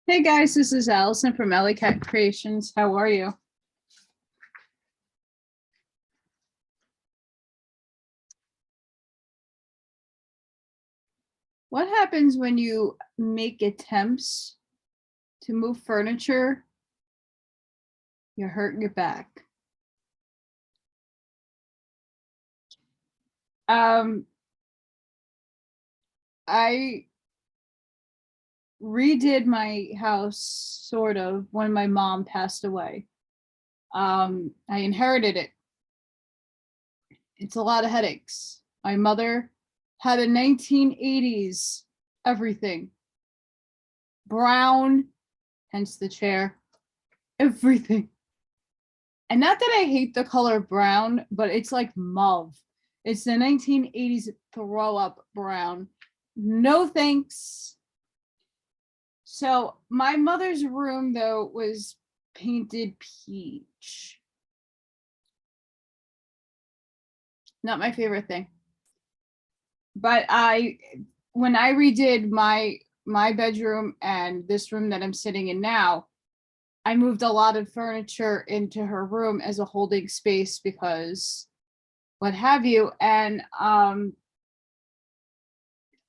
Hey guys, this is Allison from Alley Cat Creations. How are you? What happens when you make attempts to move furniture? You hurt your back. Um, I redid my house sort of when my mom passed away. I inherited it. It's a lot of headaches. My mother had a 1980s everything. Brown, hence the chair, everything. And not that I hate the color brown, but it's like mauve. It's the 1980s throw up brown. No thanks. So my mother's room though was painted peach. Not my favorite thing. But when I redid my bedroom and this room that I'm sitting in now, I moved a lot of furniture into her room as a holding space because what have you. And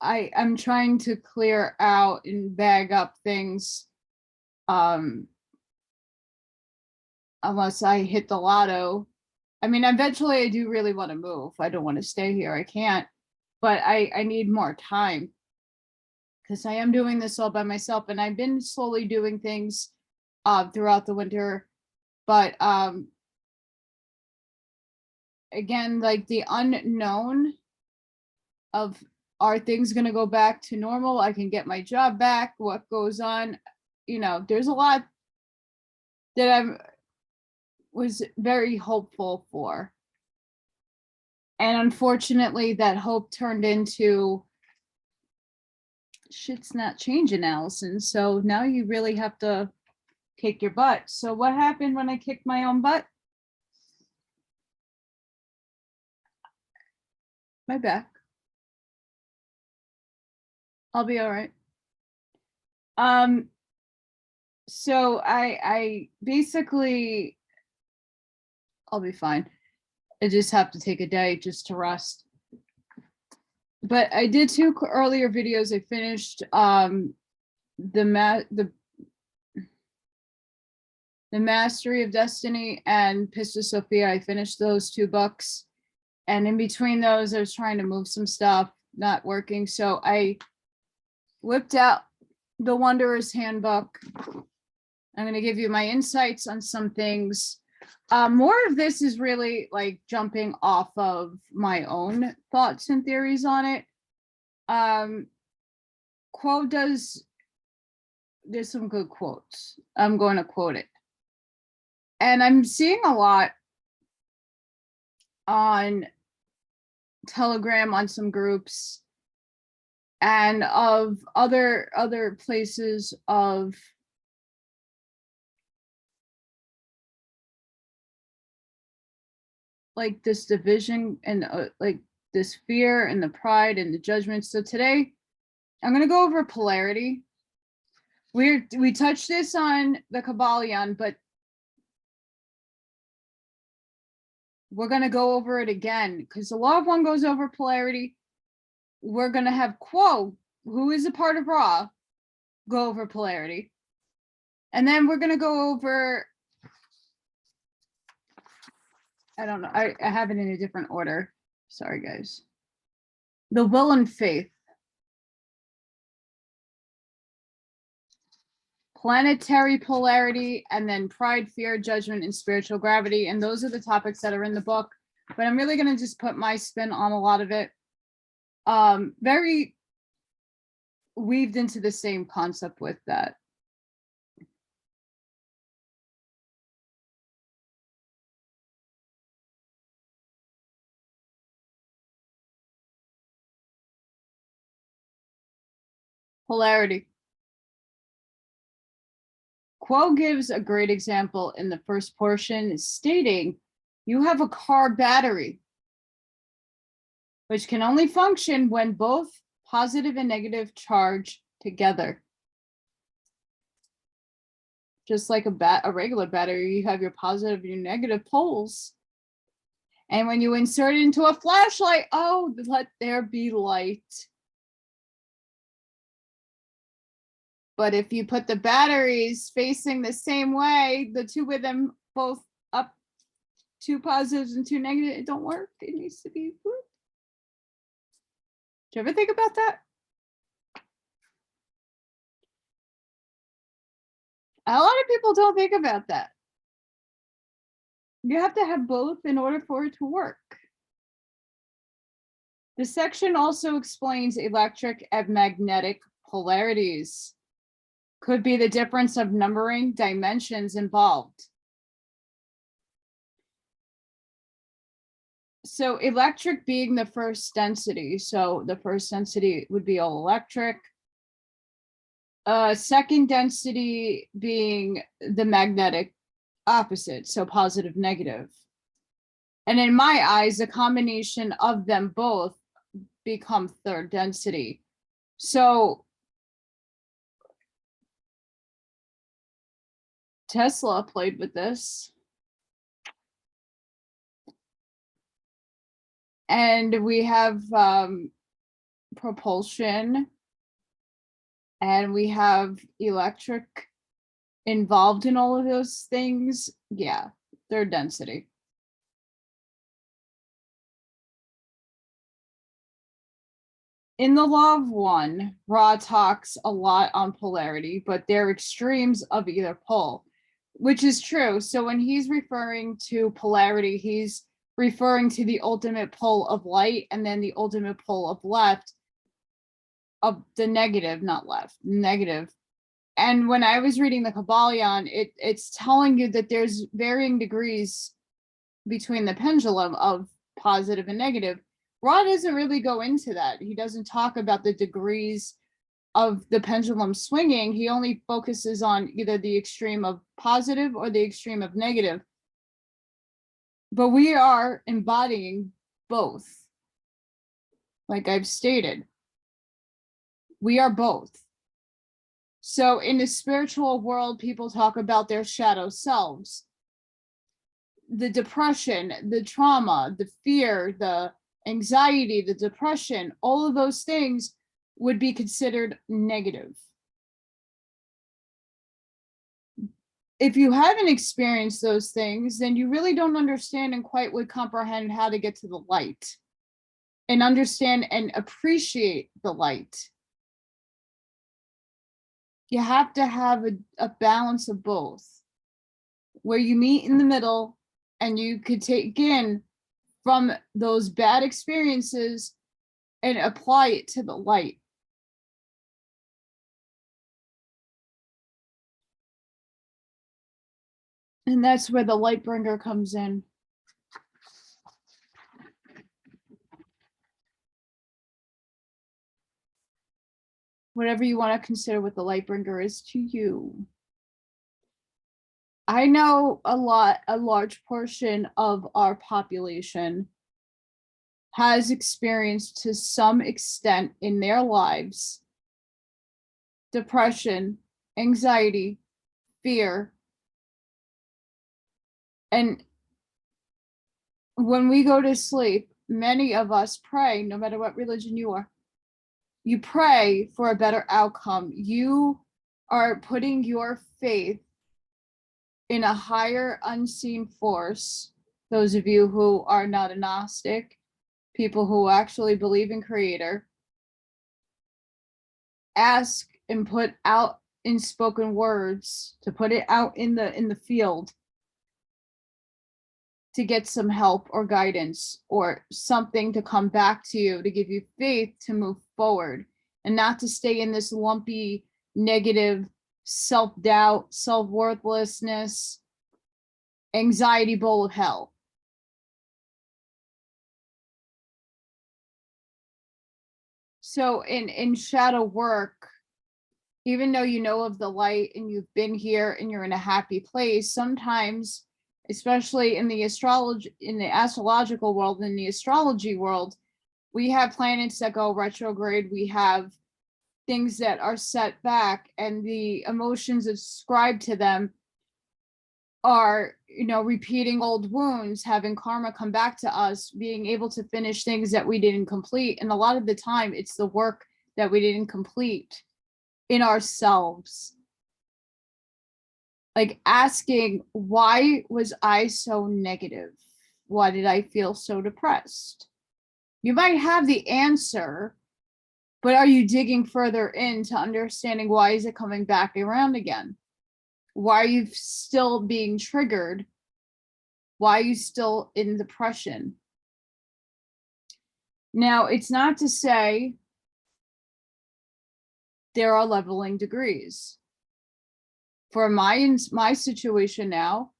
I'm trying to clear out and bag up things unless I hit the lotto. I mean, eventually I do really want to move. I don't want to stay here. I can't, but I need more time because I am doing this all by myself, and I've been slowly doing things throughout the winter. But again, like the unknown of, are things going to go back to normal? I can get my job back. What goes on? You know, there's a lot that I was very hopeful for. And unfortunately, that hope turned into shit's not changing, Allison. So now you really have to kick your butt. So what happened when I kicked my own butt? My back. I'll be all right. So I basically, I'll be fine. I just have to take a day just to rest. But I did two earlier videos. I finished the Mastery of Destiny and Pista Sophia. I finished those 2 books. And in between those, I was trying to move some stuff, not working. So I whipped out the Wanderer's Handbook. I'm going to give you my insights on some things. More of this is really like jumping off of my own thoughts and theories on it. There's some good quotes. I'm going to quote it. And I'm seeing a lot on Telegram, on some groups, and of other places of like this division and like this fear and the pride and the judgment. So today I'm going to go over polarity. We touched this on the Kabbalion, but we're going to go over it again because the Law of One goes over polarity. We're going to have Quo, who is a part of Ra, go over polarity. And then we're going to go over, I don't know, I have it in a different order. Sorry, guys. The Will and Faith. Planetary Polarity, and then Pride, Fear, Judgment, and Spiritual Gravity. And those are the topics that are in the book. But I'm really going to just put my spin on a lot of it. Very weaved into the same concept with that. Polarity. Quo gives a great example in the first portion, stating you have a car battery, which can only function when both positive and negative charge together. just like a regular battery. You have your positive and your negative poles. And when you insert it into a flashlight, oh, let there be light. But if you put the batteries facing the same way, the two of them both up, two positives and two negatives, it don't work. It needs to be. Whoop. Do you ever think about that? A lot of people don't think about that. You have to have both in order for it to work. The section also explains electric and magnetic polarities. Could be the difference of numbering dimensions involved. So electric being the first density. So the first density would be all electric. Second density being the magnetic opposite, so positive, negative. And in my eyes, the combination of them both become third density. So Tesla played with this. And we have propulsion, and we have electric involved in all of those things. Yeah, third density. In the Law of One, Ra talks a lot on polarity, but they're extremes of either pole, which is true. So when he's referring to polarity, he's referring to the ultimate pole of light and then the ultimate pole of left, of the negative, not left, negative. And when I was reading the Kabbalion, it's telling you that there's varying degrees between the pendulum of positive and negative. Ra doesn't really go into that. He doesn't talk about the degrees of the pendulum swinging. He only focuses on either the extreme of positive or the extreme of negative. But we are embodying both. Like I've stated, we are both. So in the spiritual world, people talk about their shadow selves. The depression, the trauma, the fear, the anxiety, the depression, all of those things would be considered negative. If you haven't experienced those things, then you really don't understand and quite would comprehend how to get to the light and understand and appreciate the light. You have to have a balance of both, where you meet in the middle and you could take in from those bad experiences and apply it to the light. And that's where the light bringer comes in. Whatever you want to consider what the light bringer is to you. I know a large portion of our population has experienced to some extent in their lives depression, anxiety, fear. And when we go to sleep, many of us pray, no matter what religion you are, you pray for a better outcome. You are putting your faith in a higher unseen force. Those of you who are not a Gnostic, people who actually believe in Creator, ask and put out in spoken words, to put it out in the field, to get some help or guidance or something to come back to you, to give you faith to move forward and not to stay in this lumpy, negative self-doubt, self-worthlessness, anxiety bowl of hell. So in shadow work, even though you know of the light and you've been here and you're in a happy place, sometimes, especially in the astrological world, in the astrology world, we have planets that go retrograde. We have things that are set back and the emotions ascribed to them are, repeating old wounds, having karma come back to us, being able to finish things that we didn't complete. And a lot of the time, it's the work that we didn't complete in ourselves. Like asking, why was I so negative? Why did I feel so depressed? You might have the answer, but are you digging further into understanding why is it coming back around again? Why are you still being triggered? Why are you still in depression? Now, it's not to say there are leveling degrees. For my situation now,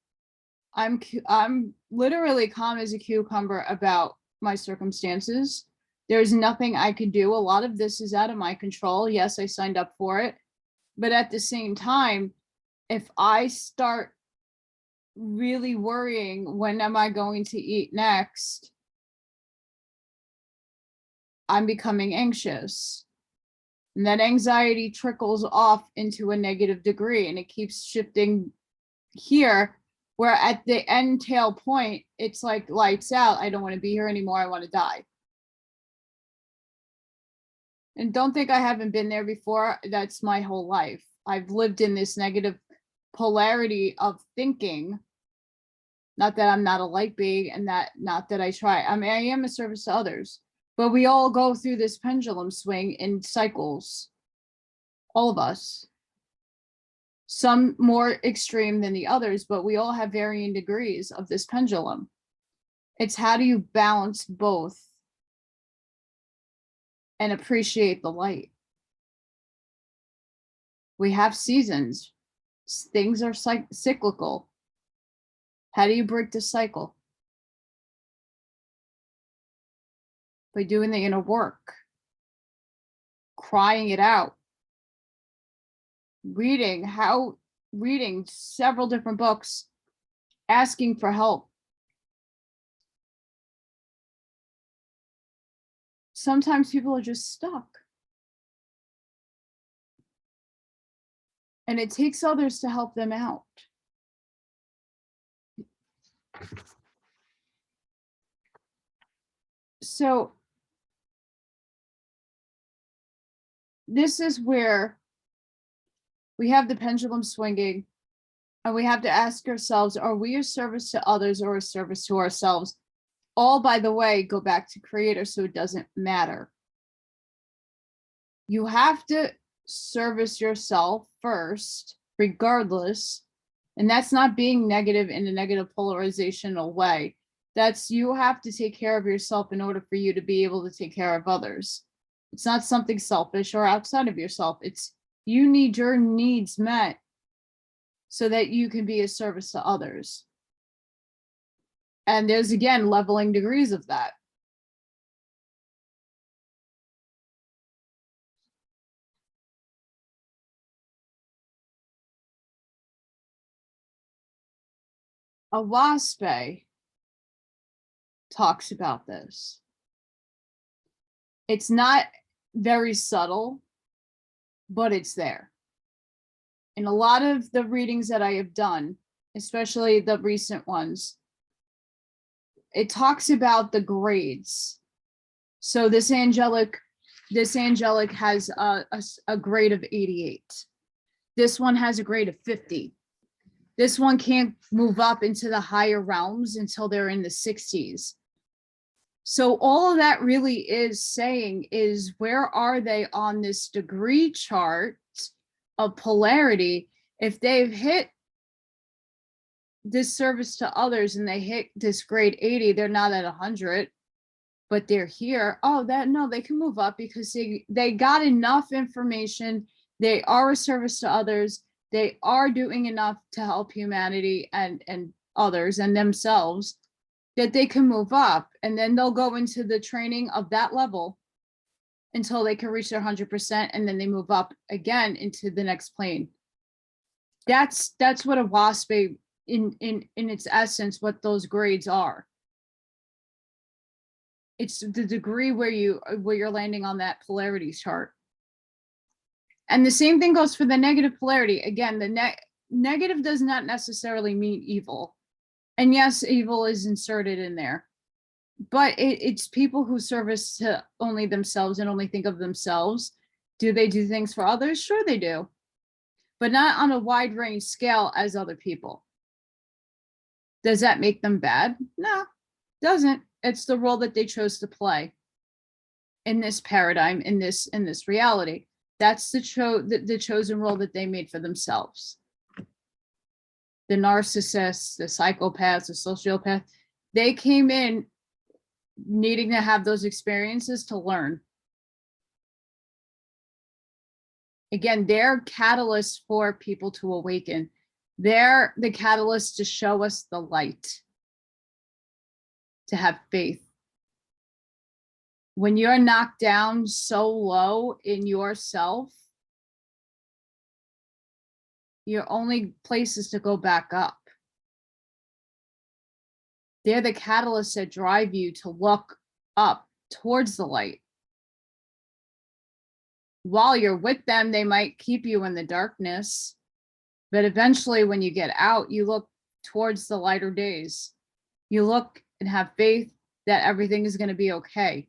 I'm literally calm as a cucumber about my circumstances. There's nothing I could do. A lot of this is out of my control. Yes, I signed up for it. But at the same time, if I start really worrying, when am I going to eat next? I'm becoming anxious. And that anxiety trickles off into a negative degree, and it keeps shifting here, where at the end tail point, it's like lights out. I don't want to be here anymore. I want to die. And don't think I haven't been there before. That's my whole life. I've lived in this negative polarity of thinking. Not that I'm not a light being, and not that I try. I mean, I am a service to others, but we all go through this pendulum swing in cycles. All of us. Some more extreme than the others, but we all have varying degrees of this pendulum. It's how do you balance both and appreciate the light? We have seasons. Things are cyclical. How do you break the cycle? By doing the inner work, crying it out, reading several different books, asking for help. Sometimes people are just stuck. And it takes others to help them out. So this is where we have the pendulum swinging, and we have to ask ourselves, are we a service to others or a service to ourselves? All, by the way, go back to creator, so it doesn't matter. You have to service yourself first, regardless. And that's not being negative in a negative polarizational way. That's, you have to take care of yourself in order for you to be able to take care of others. It's not something selfish or outside of yourself. It's, you need your needs met so that you can be a service to others. And there's, again, leveling degrees of that. A WASPE talks about this. It's not very subtle, but it's there. In a lot of the readings that I have done, especially the recent ones, it talks about the grades. So this angelic has a grade of 88. This one has a grade of 50. This one can't move up into the higher realms until they're in the 60s. So all of that really is saying is, where are they on this degree chart of polarity? If they've hit this service to others and they hit this grade 80, they're not at 100, but they're here. Oh, they can move up because they got enough information. They are a service to others. They are doing enough to help humanity and others and themselves, that they can move up, and then they'll go into the training of that level until they can reach their 100%, and then they move up again into the next plane. That's what a WASPE in its essence, what those grades are. It's the degree where you're landing on that polarity chart. And the same thing goes for the negative polarity. Again, the negative does not necessarily mean evil. And yes, evil is inserted in there. But it's people who service to only themselves and only think of themselves. Do they do things for others? Sure they do. But not on a wide range scale as other people. Does that make them bad? No, doesn't. It's the role that they chose to play in this paradigm, in this reality. That's the chosen role that they made for themselves. The narcissists, the psychopaths, the sociopath, they came in needing to have those experiences to learn. Again, they're catalysts for people to awaken. They're the catalyst to show us the light, to have faith. When you're knocked down so low in yourself, your only place is to go back up. They're the catalysts that drive you to look up towards the light. While you're with them, they might keep you in the darkness, but eventually when you get out, you look towards the lighter days. You look and have faith that everything is going to be okay.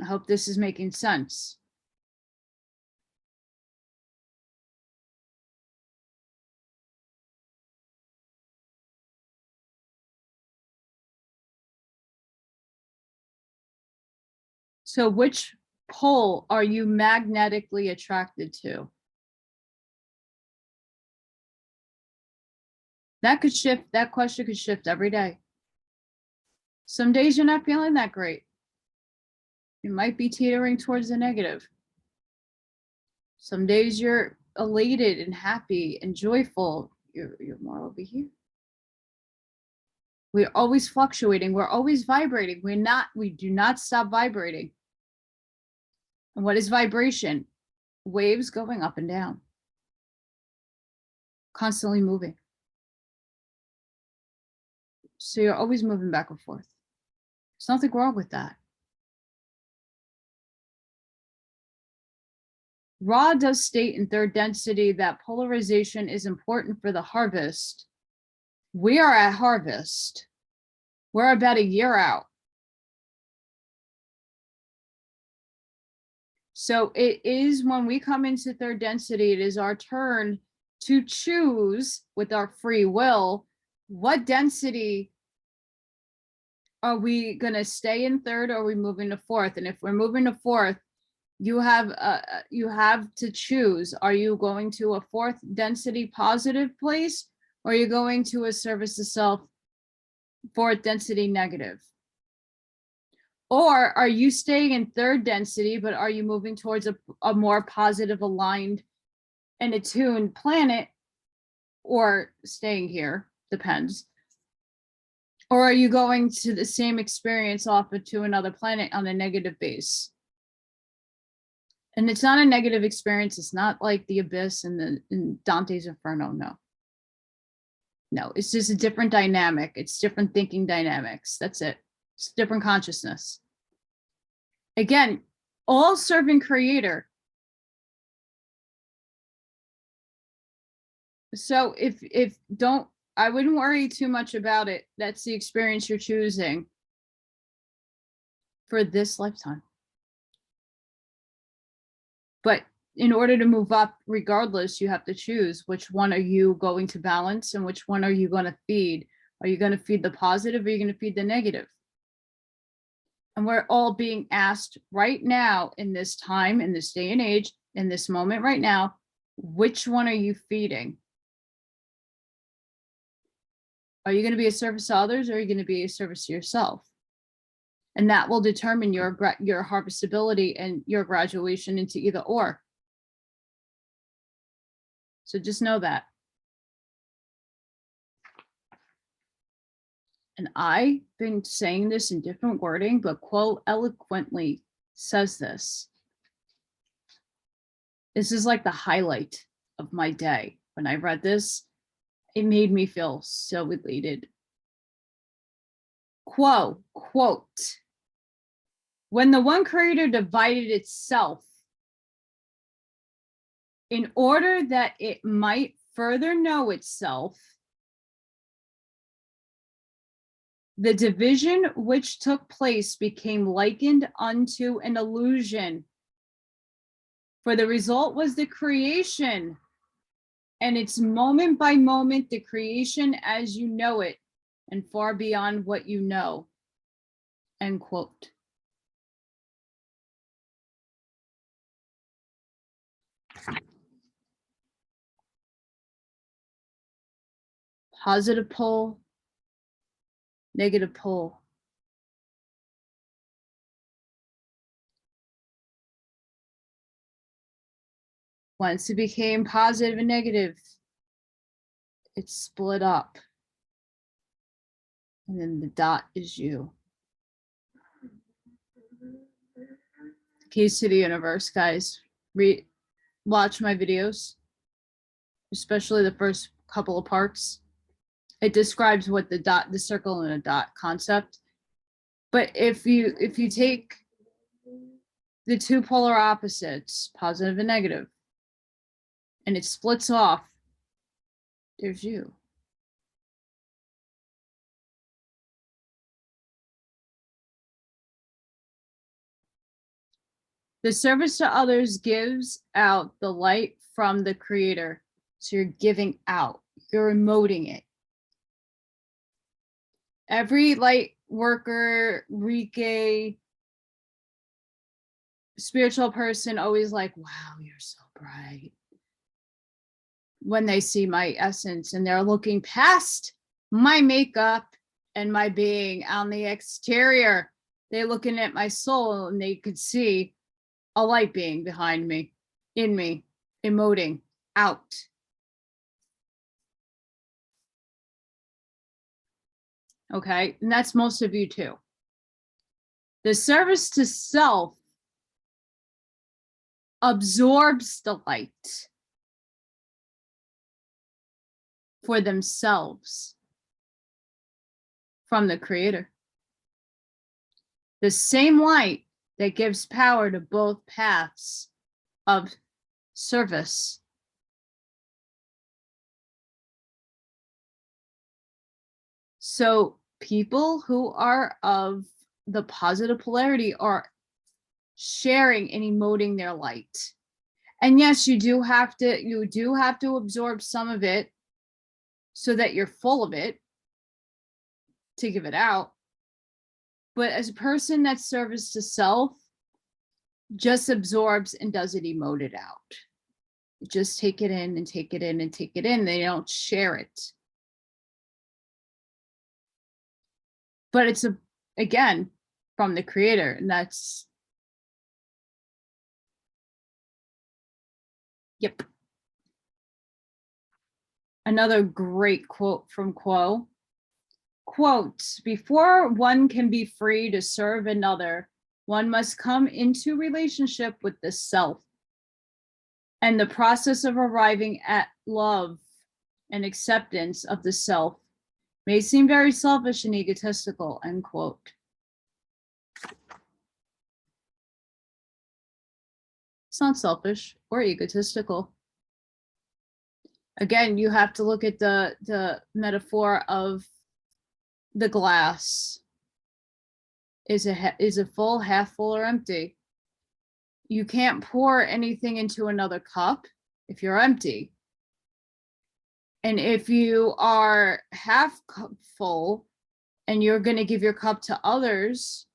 I hope this is making sense. So which pole are you magnetically attracted to? That could shift, that question could shift every day. Some days you're not feeling that great. You might be teetering towards the negative. Some days you're elated and happy and joyful. You're more over here. We're always fluctuating. We're always vibrating. We do not stop vibrating. And what is vibration? Waves going up and down. Constantly moving. So you're always moving back and forth. There's nothing wrong with that. Ra does state in third density that polarization is important for the harvest. We are at harvest. We're about a year out. So it is when we come into third density, it is our turn to choose with our free will, what density are we going to stay in third, or are we moving to fourth? And if we're moving to fourth, you have to choose. Are you going to a fourth density positive place, or are you going to a service to self fourth density negative? Or are you staying in third density, but are you moving towards a more positive, aligned, and attuned planet, or staying here? Depends. Or are you going to the same experience offered to another planet on a negative base? And it's not a negative experience. It's not like the abyss and in Dante's Inferno. No, it's just a different dynamic. It's different thinking dynamics. That's it. It's different consciousness. Again, all serving creator. So I wouldn't worry too much about it. That's the experience you're choosing for this lifetime. But in order to move up, regardless, you have to choose which one are you going to balance and which one are you going to feed. Are you going to feed the positive, or are you going to feed the negative? And we're all being asked right now in this time, in this day and age, in this moment right now, which one are you feeding? Are you going to be a service to others, or are you going to be a service to yourself? And that will determine your harvestability and your graduation into either or. So just know that. And I've been saying this in different wording, but Quo eloquently says this. This is like the highlight of my day. When I read this, it made me feel so elated. Quo, quote, When the one creator divided itself in order that it might further know itself, the division which took place became likened unto an illusion. For the result was the creation, and it's moment by moment the creation as you know it, and far beyond what you know. End quote. Positive pole, negative pole. Once it became positive and negative, it's split up. And then the dot is you. Keys to the universe, guys. Watch my videos, especially the first couple of parts. It describes what the dot, the circle and a dot concept. But if you take the two polar opposites, positive and negative, and it splits off, there's you. The service to others gives out the light from the creator. So you're giving out, you're emoting it. Every light worker, Reiki, spiritual person always like, wow, you're so bright. When they see my essence and they're looking past my makeup and my being on the exterior, they're looking at my soul and they could see a light being behind me, in me, emoting out. Okay, and that's most of you too. The service to self absorbs the light for themselves from the creator. The same light that gives power to both paths of service. So people who are of the positive polarity are sharing and emoting their light. And yes, you do have to absorb some of it so that you're full of it to give it out. But as a person that's service to self, just absorbs and doesn't emote it out. Just take it in and take it in and take it in. They don't share it. But it's again from the creator, and that's yep. Another great quote from Quo. Quote, before one can be free to serve another, one must come into relationship with the self. And the process of arriving at love and acceptance of the self may seem very selfish and egotistical, end quote. It's not selfish or egotistical. Again, you have to look at the metaphor of the glass. Is it full, half full, or empty? You can't pour anything into another cup if you're empty. And if you are half full and you're going to give your cup to others,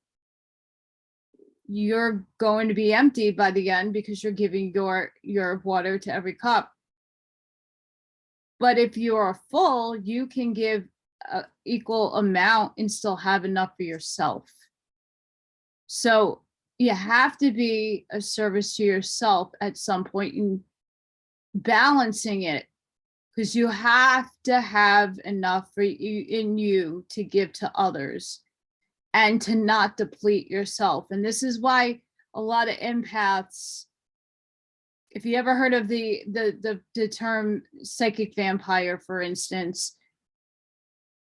you're going to be empty by the end because you're giving your water to every cup. But if you are full, you can give an equal amount and still have enough for yourself. So you have to be a service to yourself at some point in balancing it, because you have to have enough for you in you to give to others and to not deplete yourself. And this is why a lot of empaths, if you ever heard of the term psychic vampire, for instance,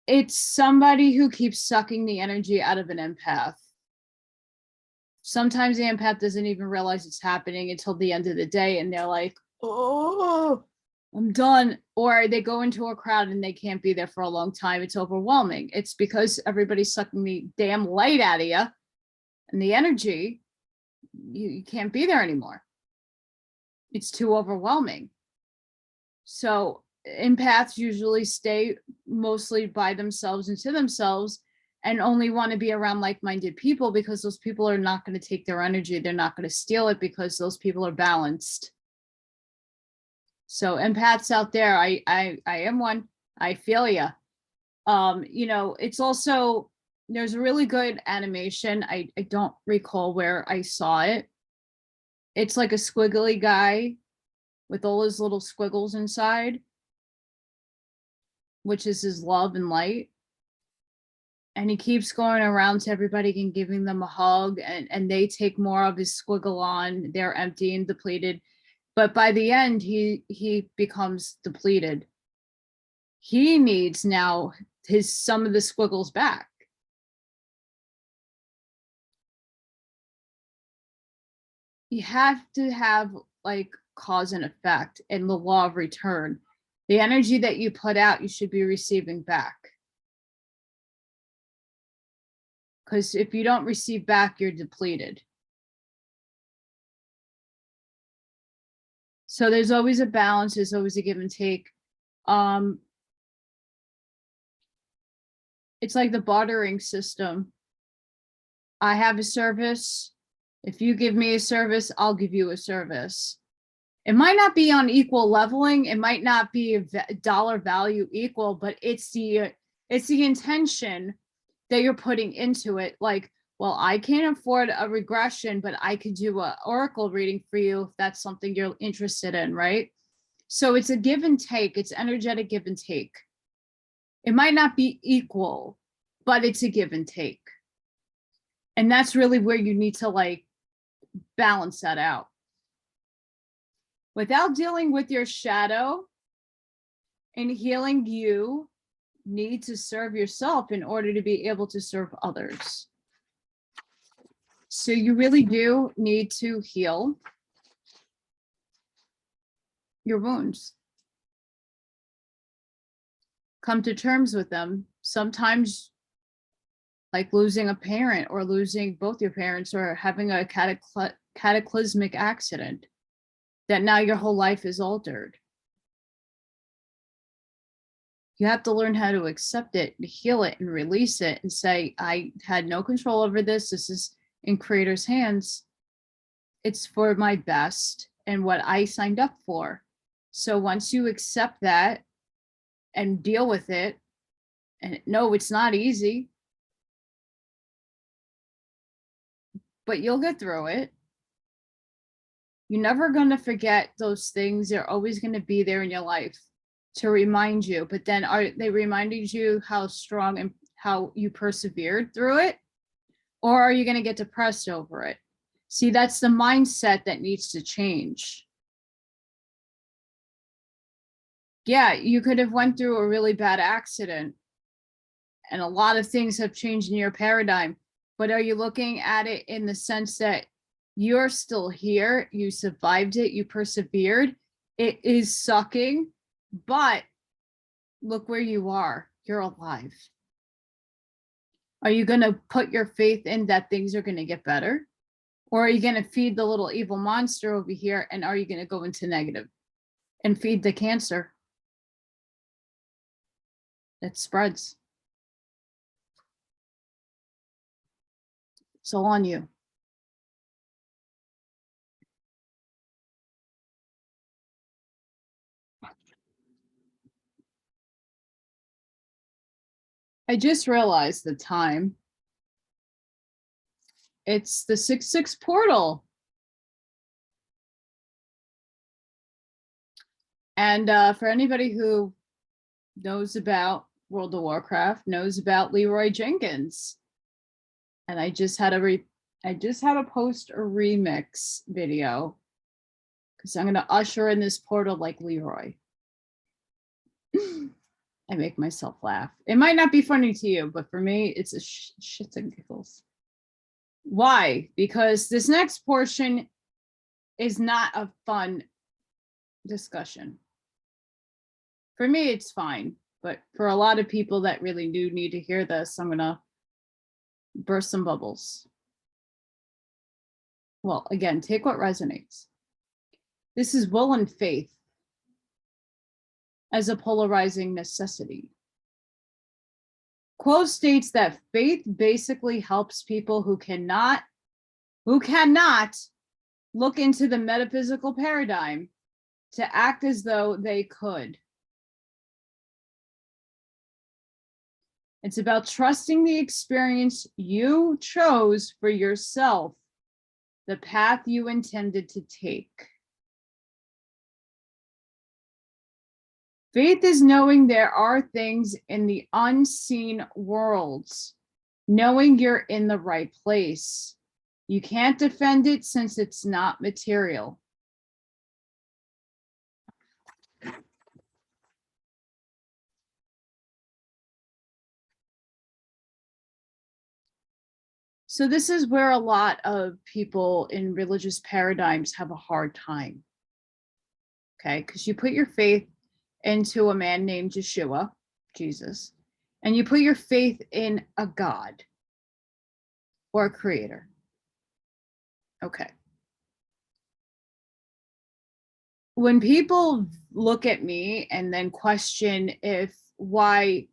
it's somebody who keeps sucking the energy out of an empath. Sometimes the empath doesn't even realize it's happening until the end of the day, and they're like, oh, I'm done. Or they go into a crowd and they can't be there for a long time. It's overwhelming. It's because everybody's sucking the damn light out of you and the energy. You can't be there anymore. It's too overwhelming. So empaths usually stay mostly by themselves and to themselves and only want to be around like-minded people, because those people are not going to take their energy. They're not going to steal it, because those people are balanced. So empaths out there, I am one. I feel ya. You know, it's also, there's a really good animation. I don't recall where I saw it. It's like a squiggly guy with all his little squiggles inside, which is his love and light. And he keeps going around to everybody and giving them a hug, and they take more of his squiggle on. They're empty and depleted. But by the end, he becomes depleted. He needs now some of the squiggles back. You have to have like cause and effect and the law of return. The energy that you put out, you should be receiving back. Because if you don't receive back, you're depleted. So there's always a balance. There's always a give and take. It's like the bartering system. I have a service. If you give me a service, I'll give you a service. It might not be on equal leveling. It might not be a dollar value equal, but it's the intention that you're putting into it. Like, well, I can't afford a regression, but I could do an oracle reading for you if that's something you're interested in, right? So it's a give and take. It's energetic give and take. It might not be equal, but it's a give and take. And that's really where you need to like balance that out. Without dealing with your shadow and healing, you need to serve yourself in order to be able to serve others. So you really do need to heal your wounds. Come to terms with them. Sometimes, like losing a parent or losing both your parents or having a cataclysmic accident, that now your whole life is altered. You have to learn how to accept it, to heal it and release it and say, I had no control over this. This is in Creator's hands. It's for my best and what I signed up for. So once you accept that and deal with it, and no, it's not easy, but you'll get through it. You're never going to forget those things. They're always going to be there in your life to remind you. But then are they reminding you how strong and how you persevered through it? Or are you going to get depressed over it? See, that's the mindset that needs to change. Yeah, you could have went through a really bad accident and a lot of things have changed in your paradigm. But are you looking at it in the sense that you're still here, you survived it, you persevered, it is sucking, but look where you are, you're alive. Are you going to put your faith in that things are going to get better? Or are you going to feed the little evil monster over here, and are you going to go into negative and feed the cancer that spreads? So on you. I just realized the time. It's the 6/6 portal. And for anybody who knows about World of Warcraft, knows about Leroy Jenkins. And I just had to post a remix video because I'm going to usher in this portal like Leroy. I make myself laugh. It might not be funny to you, but for me, it's a shits and giggles. Why? Because this next portion is not a fun discussion. For me, it's fine, but for a lot of people that really do need to hear this, I'm gonna burst some bubbles. Well, again, take what resonates. This is will and faith as a polarizing necessity. Quote states that faith basically helps people who cannot look into the metaphysical paradigm to act as though they could. It's about trusting the experience you chose for yourself, the path you intended to take. Faith is knowing there are things in the unseen worlds, knowing you're in the right place. You can't defend it since it's not material. So this is where a lot of people in religious paradigms have a hard time. Okay, because you put your faith into a man named Yeshua, Jesus, and you put your faith in a God or a creator. Okay. When people look at me and then question why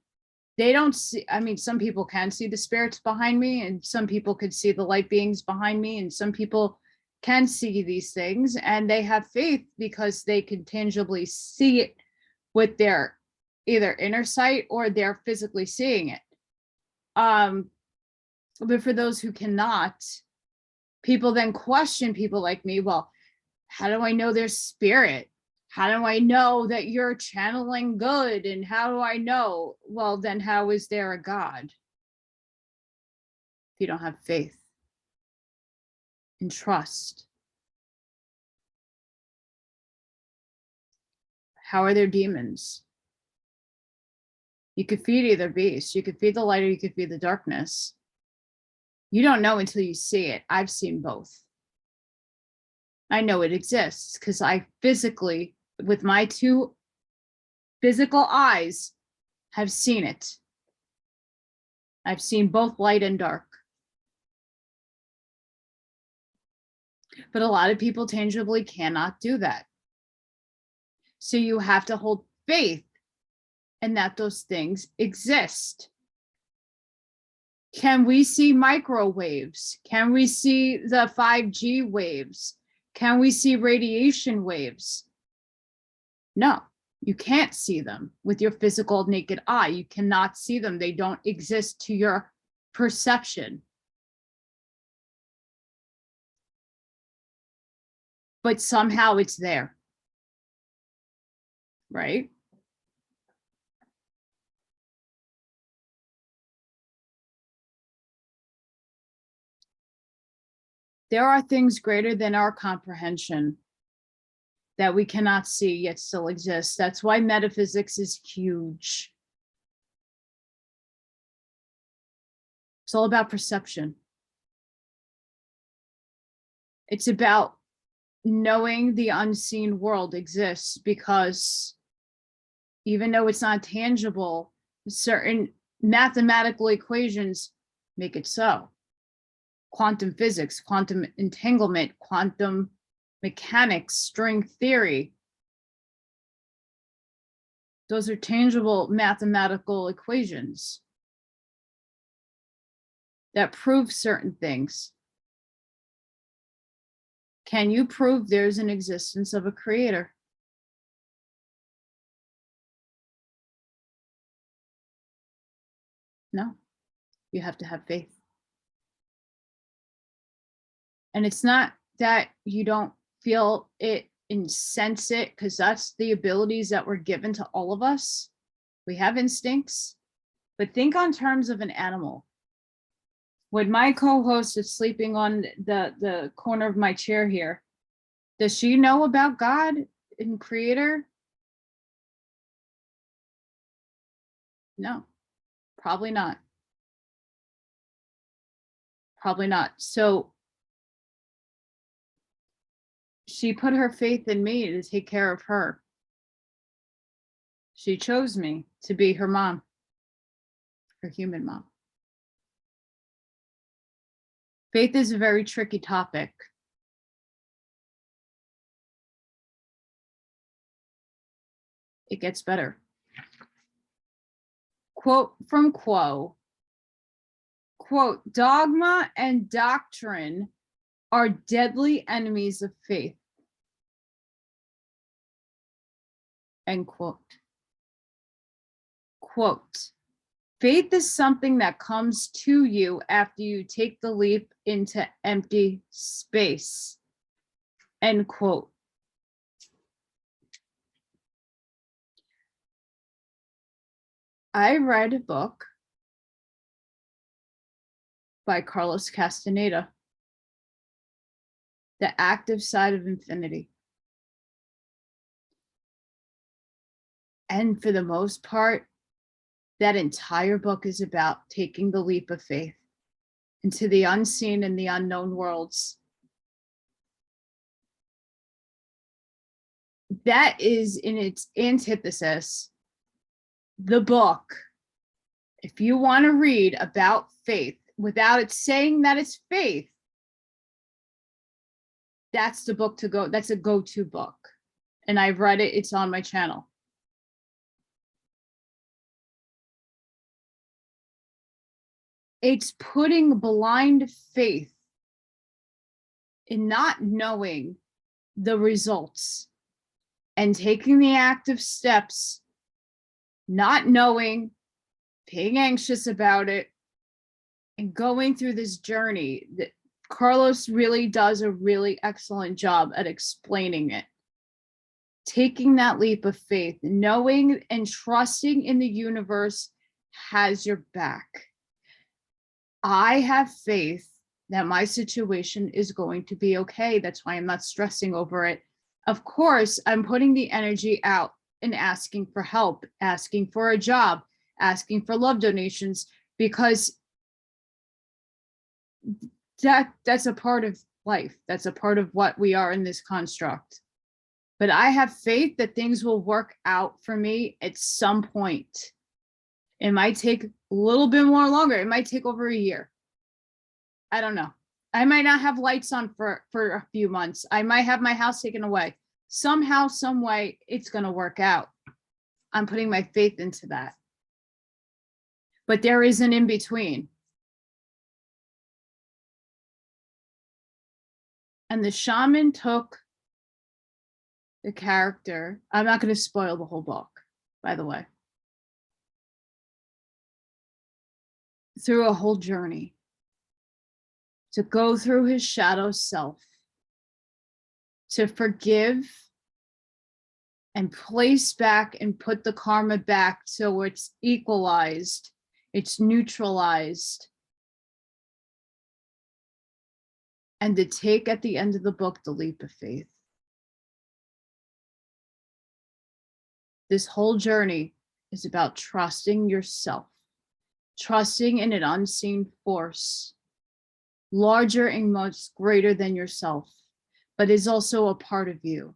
they don't see, I mean, some people can see the spirits behind me, and some people could see the light beings behind me, and some people can see these things, and they have faith because they can tangibly see it with their either inner sight or they're physically seeing it. But for those who cannot, people then question people like me, well, how do I know there's spirit? How do I know that you're channeling good? And how do I know? Well, then how is there a God if you don't have faith and trust? How are there demons? You could feed either beast. You could feed the light or you could feed the darkness. You don't know until you see it. I've seen both. I know it exists because I physically, with my two physical eyes, have seen it. I've seen both light and dark. But a lot of people tangibly cannot do that. So you have to hold faith in that those things exist. Can we see microwaves? Can we see the 5G waves? Can we see radiation waves? No, you can't see them with your physical naked eye. You cannot see them. They don't exist to your perception. But somehow it's there, right? There are things greater than our comprehension that we cannot see yet still exist. That's why metaphysics is huge. It's all about perception. It's about knowing the unseen world exists, because even though it's not tangible, certain mathematical equations make it so. Quantum physics, quantum entanglement, quantum mechanics, string theory. Those are tangible mathematical equations that prove certain things. Can you prove there's an existence of a creator? No, you have to have faith. And it's not that you don't feel it and sense it, because that's the abilities that were given to all of us. We have instincts, but think on terms of an animal. When my co-host is sleeping on the corner of my chair here, does she know about God and creator? No, probably not. Probably not. So she put her faith in me to take care of her. She chose me to be her mom, her human mom. Faith is a very tricky topic. It gets better. Quote from Quo. Quote, dogma and doctrine are deadly enemies of faith. End quote. Quote, faith is something that comes to you after you take the leap into empty space. End quote. I read a book by Carlos Castaneda, The Active Side of Infinity. And for the most part, that entire book is about taking the leap of faith into the unseen and the unknown worlds. That is, in its antithesis, the book. If you want to read about faith without it saying that it's faith, that's the book to go. That's a go-to book. And I've read it. It's on my channel. It's putting blind faith in not knowing the results and taking the active steps, not knowing, being anxious about it, and going through this journey. That Carlos really does a really excellent job at explaining it. Taking that leap of faith, knowing and trusting in the universe has your back. I have faith that my situation is going to be okay. That's why I'm not stressing over it. Of course, I'm putting the energy out and asking for help, asking for a job, asking for love donations, because that's a part of life. That's a part of what we are in this construct. But I have faith that things will work out for me at some point. It might take a little bit more longer. It might take over a year. I don't know. I might not have lights on for a few months. I might have my house taken away. Somehow, some way, it's going to work out. I'm putting my faith into that. But there is an in-between. And the shaman took the character. I'm not going to spoil the whole book, by the way. Through a whole journey to go through his shadow self, to forgive and place back and put the karma back so it's equalized, it's neutralized, and to take at the end of the book the leap of faith. This whole journey is about trusting yourself, trusting in an unseen force, larger and much greater than yourself, but is also a part of you.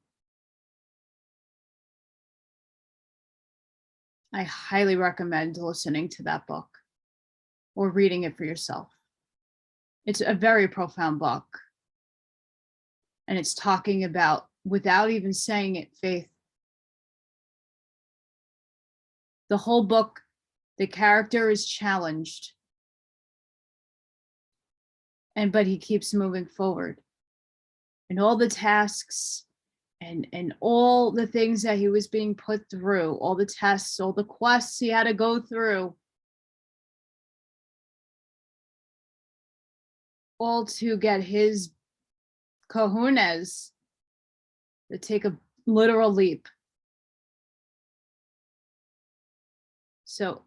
I highly recommend listening to that book or reading it for yourself. It's a very profound book. And it's talking about, without even saying it, faith. The whole book, the character is challenged. But he keeps moving forward. And all the tasks and all the things that he was being put through, all the tests, all the quests he had to go through, all to get his cojones to take a literal leap. So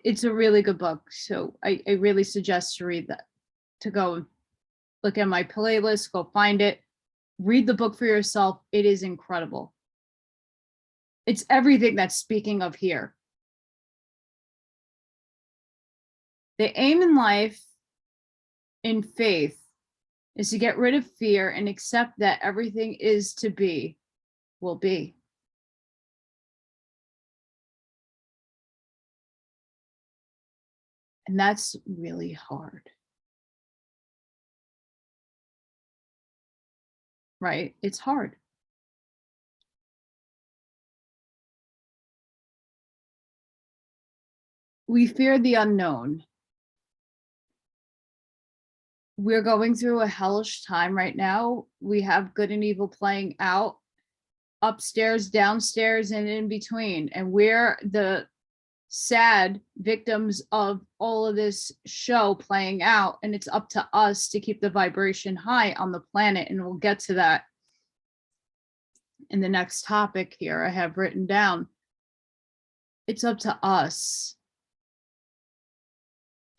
it's a really good book. So I really suggest to read that, to go look at my playlist, go find it, read the book for yourself. It is incredible. It's everything that's speaking of here. The aim in life in faith is to get rid of fear and accept that everything is to be, will be. And that's really hard. Right? It's hard. We fear the unknown. We're going through a hellish time right now. We have good and evil playing out upstairs, downstairs, and in between. And we're the sad victims of all of this show playing out. And it's up to us to keep the vibration high on the planet. And we'll get to that in the next topic here I have written down. It's up to us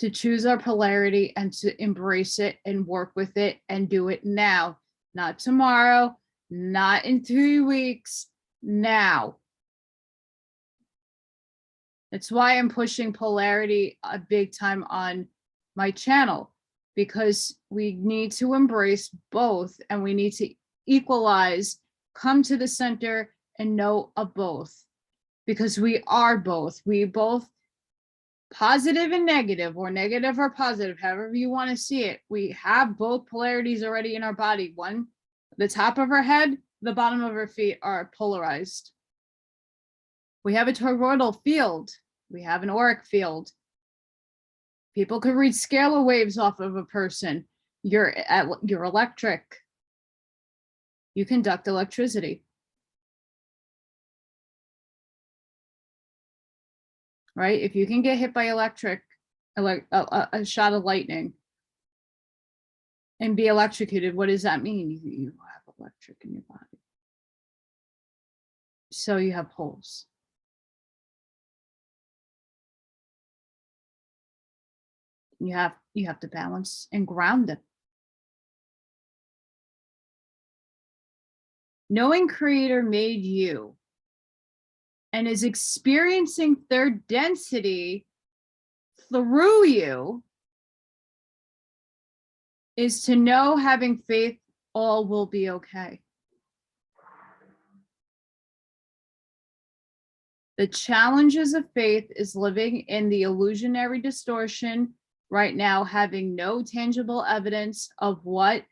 to choose our polarity and to embrace it and work with it and do it now, not tomorrow, not in 3 weeks, now. That's why I'm pushing polarity a big time on my channel, because we need to embrace both and we need to equalize, come to the center and know of both, because we are both. We both positive and negative, or negative or positive, however you want to see it. We have both polarities already in our body. One, the top of our head, the bottom of our feet are polarized. We have a toroidal field. We have an auric field. People could read scalar waves off of a person. You're electric. You conduct electricity. Right? If you can get hit by a shot of lightning and be electrocuted, what does that mean? You have electric in your body. So you have holes. You have to balance and ground them. Knowing Creator made you and is experiencing third density through you is to know, having faith, all will be okay. The challenges of faith is living in the illusionary distortion right now, having no tangible evidence of what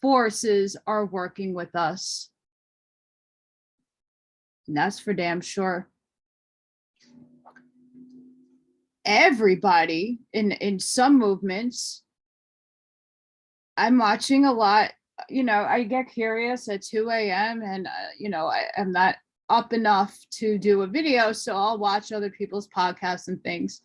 forces are working with us. And that's for damn sure. Everybody in some movements, I'm watching a lot, I get curious at 2 a.m. and, I'm not up enough to do a video, so I'll watch other people's podcasts and things.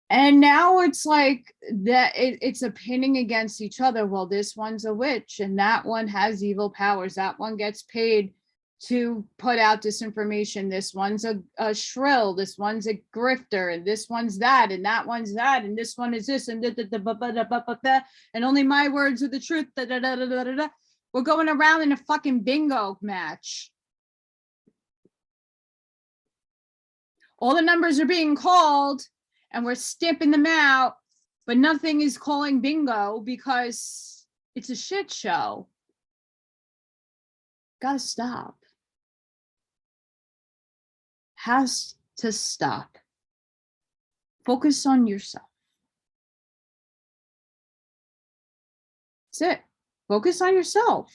And now it's like that it's a pinning against each other. Well, this one's a witch and that one has evil powers. That one gets paid to put out disinformation. This one's a shrill. This one's a grifter, and this one's that, and that one's that, and this one is this, and and only my words are the truth. We're going around in a fucking bingo match. All the numbers are being called and we're stamping them out, but nothing is calling bingo because it's a shit show. Gotta stop. Has to stop. Focus on yourself. That's it. Focus on yourself.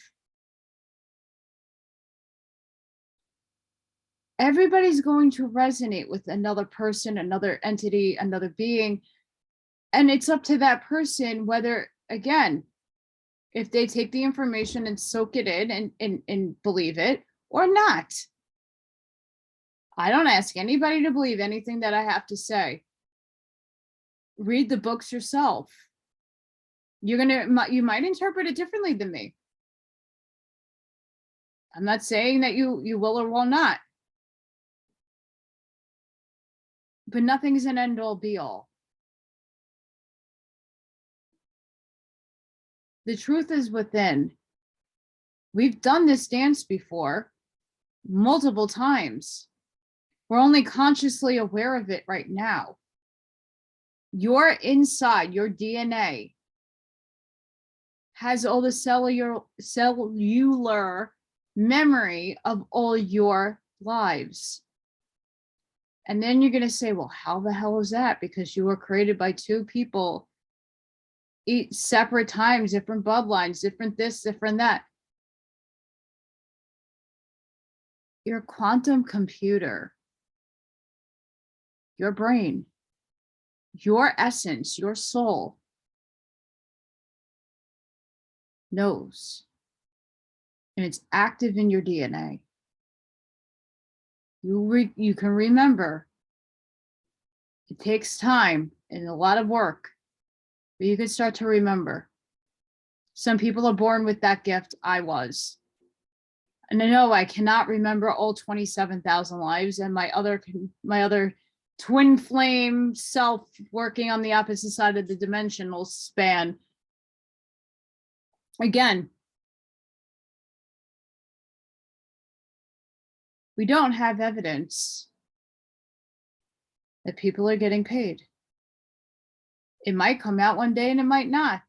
Everybody's going to resonate with another person, another entity, another being. And it's up to that person whether, again, if they take the information and soak it in and believe it or not. I don't ask anybody to believe anything that I have to say. Read the books yourself. You might interpret it differently than me. I'm not saying that you will or will not. But nothing is an end all be all. The truth is within. We've done this dance before, multiple times. We're only consciously aware of it right now. Your inside, your DNA has all the cellular memory of all your lives. And then you're going to say, well, how the hell is that? Because you were created by two people, eat separate times, different bloodlines, different this, different that. Your quantum computer, your brain, your essence, your soul knows. And it's active in your DNA. You can remember. It takes time and a lot of work, but you can start to remember. Some people are born with that gift. I was. And I know I cannot remember all 27,000 lives, and my other twin flame self working on the opposite side of the dimensional span. Again, we don't have evidence that people are getting paid. It might come out one day and it might not.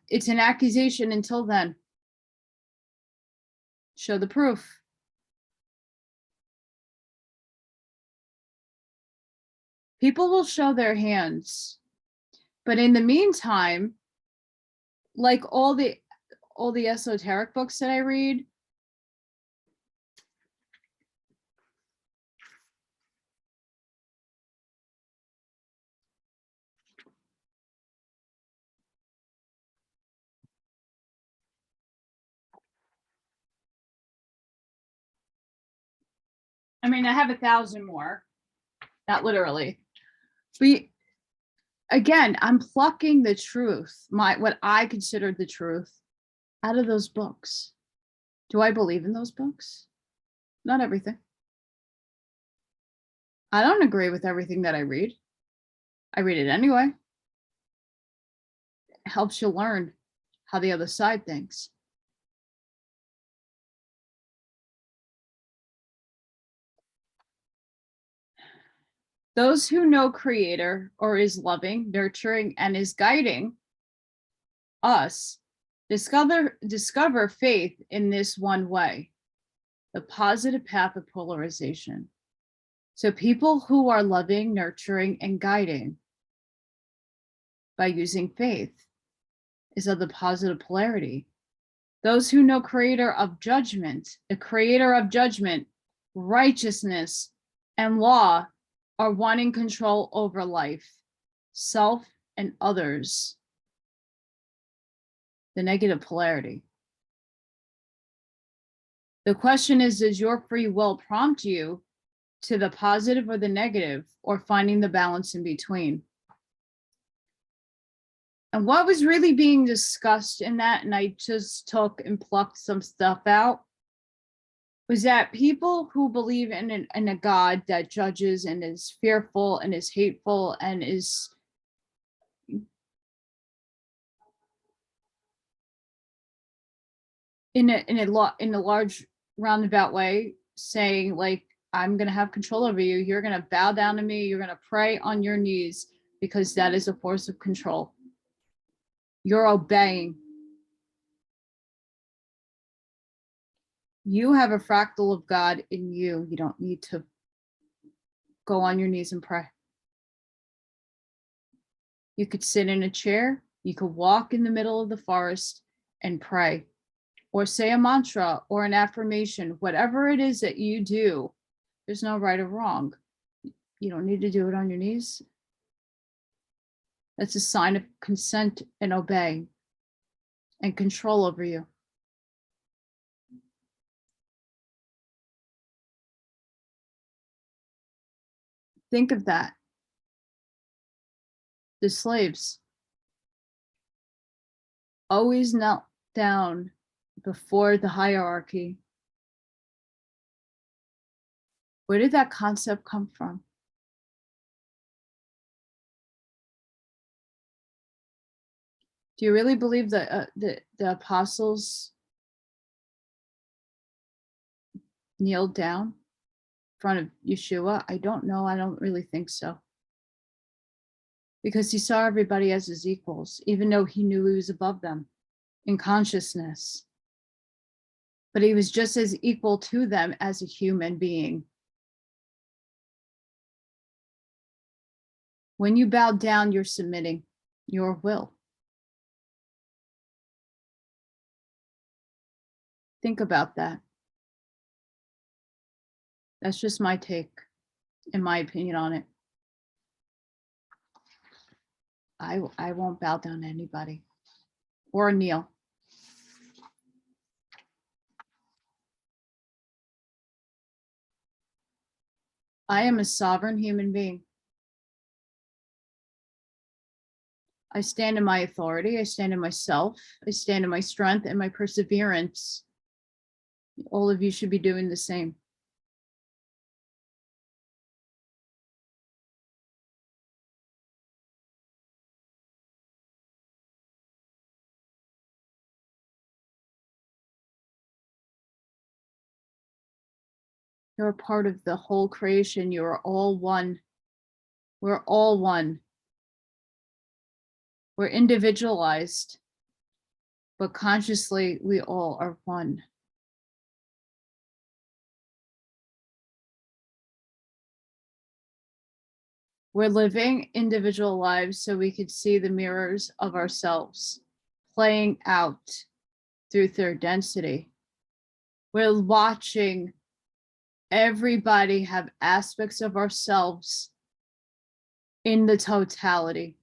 It's an accusation until then. Show the proof. People will show their hands, but in the meantime, like all the esoteric books that I read, I mean, I have 1,000 more, not literally. But again, I'm plucking the truth, what I consider the truth, out of those books. Do I believe in those books? Not everything. I don't agree with everything that I read. I read it anyway. It helps you learn how the other side thinks. Those who know Creator or is loving, nurturing, and is guiding us discover faith in this one way, the positive path of polarization. So people who are loving, nurturing, and guiding by using faith is of the positive polarity. Those who know Creator of judgment, the Creator of judgment, righteousness, and law are wanting control over life, self, and others. The negative polarity. The question is, does your free will prompt you to the positive or the negative, or finding the balance in between? And what was really being discussed in that, and I just took and plucked some stuff out, was that people who believe in a God that judges and is fearful and is hateful and is in a large roundabout way saying, like, I'm going to have control over you. You're going to bow down to me. You're going to pray on your knees, because that is a force of control. You're obeying. You have a fractal of God in you. You don't need to go on your knees and pray. You could sit in a chair. You could walk in the middle of the forest and pray, or say a mantra or an affirmation, whatever it is that you do. There's no right or wrong. You don't need to do it on your knees. That's a sign of consent and obeying and control over you. Think of that. The slaves always knelt down before the hierarchy. Where did that concept come from? Do you really believe that the apostles kneeled down in front of Yeshua? I don't know. I don't really think so. because he saw everybody as his equals, even though he knew he was above them in consciousness. But he was just as equal to them as a human being. When you bow down, you're submitting your will. Think about that. That's just my take, in my opinion on it. I won't bow down to anybody or kneel. I am a sovereign human being. I stand in my authority. I stand in myself. I stand in my strength and my perseverance. All of you should be doing the same. You're a part of the whole creation. You are all one. We're all one. We're individualized, but consciously we all are one. We're living individual lives so we could see the mirrors of ourselves playing out through third density. We're watching everybody have aspects of ourselves in the totality.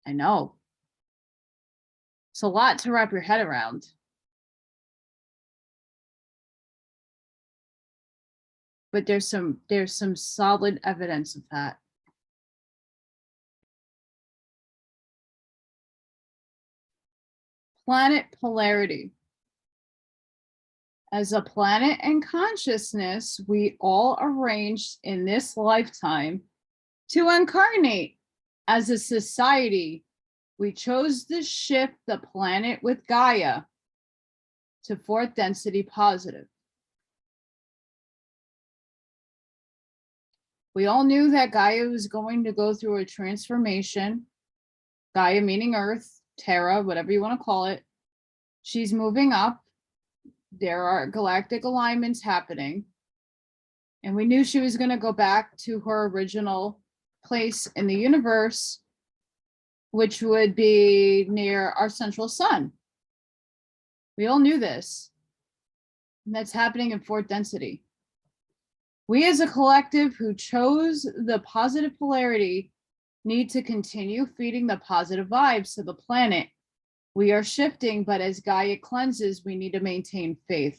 I know. It's a lot to wrap your head around. But there's some solid evidence of that. Planet polarity. As a planet and consciousness, we all arranged in this lifetime to incarnate. As a society, we chose to shift the planet with Gaia to fourth density positive. We all knew that Gaia was going to go through a transformation. Gaia meaning Earth, Terra, whatever you want to call it. She's moving up. There are galactic alignments happening. And we knew she was going to go back to her original place in the universe, which would be near our central sun. We all knew this. And that's happening in fourth density. We as a collective who chose the positive polarity need to continue feeding the positive vibes to the planet. We are shifting, but as Gaia cleanses, we need to maintain faith.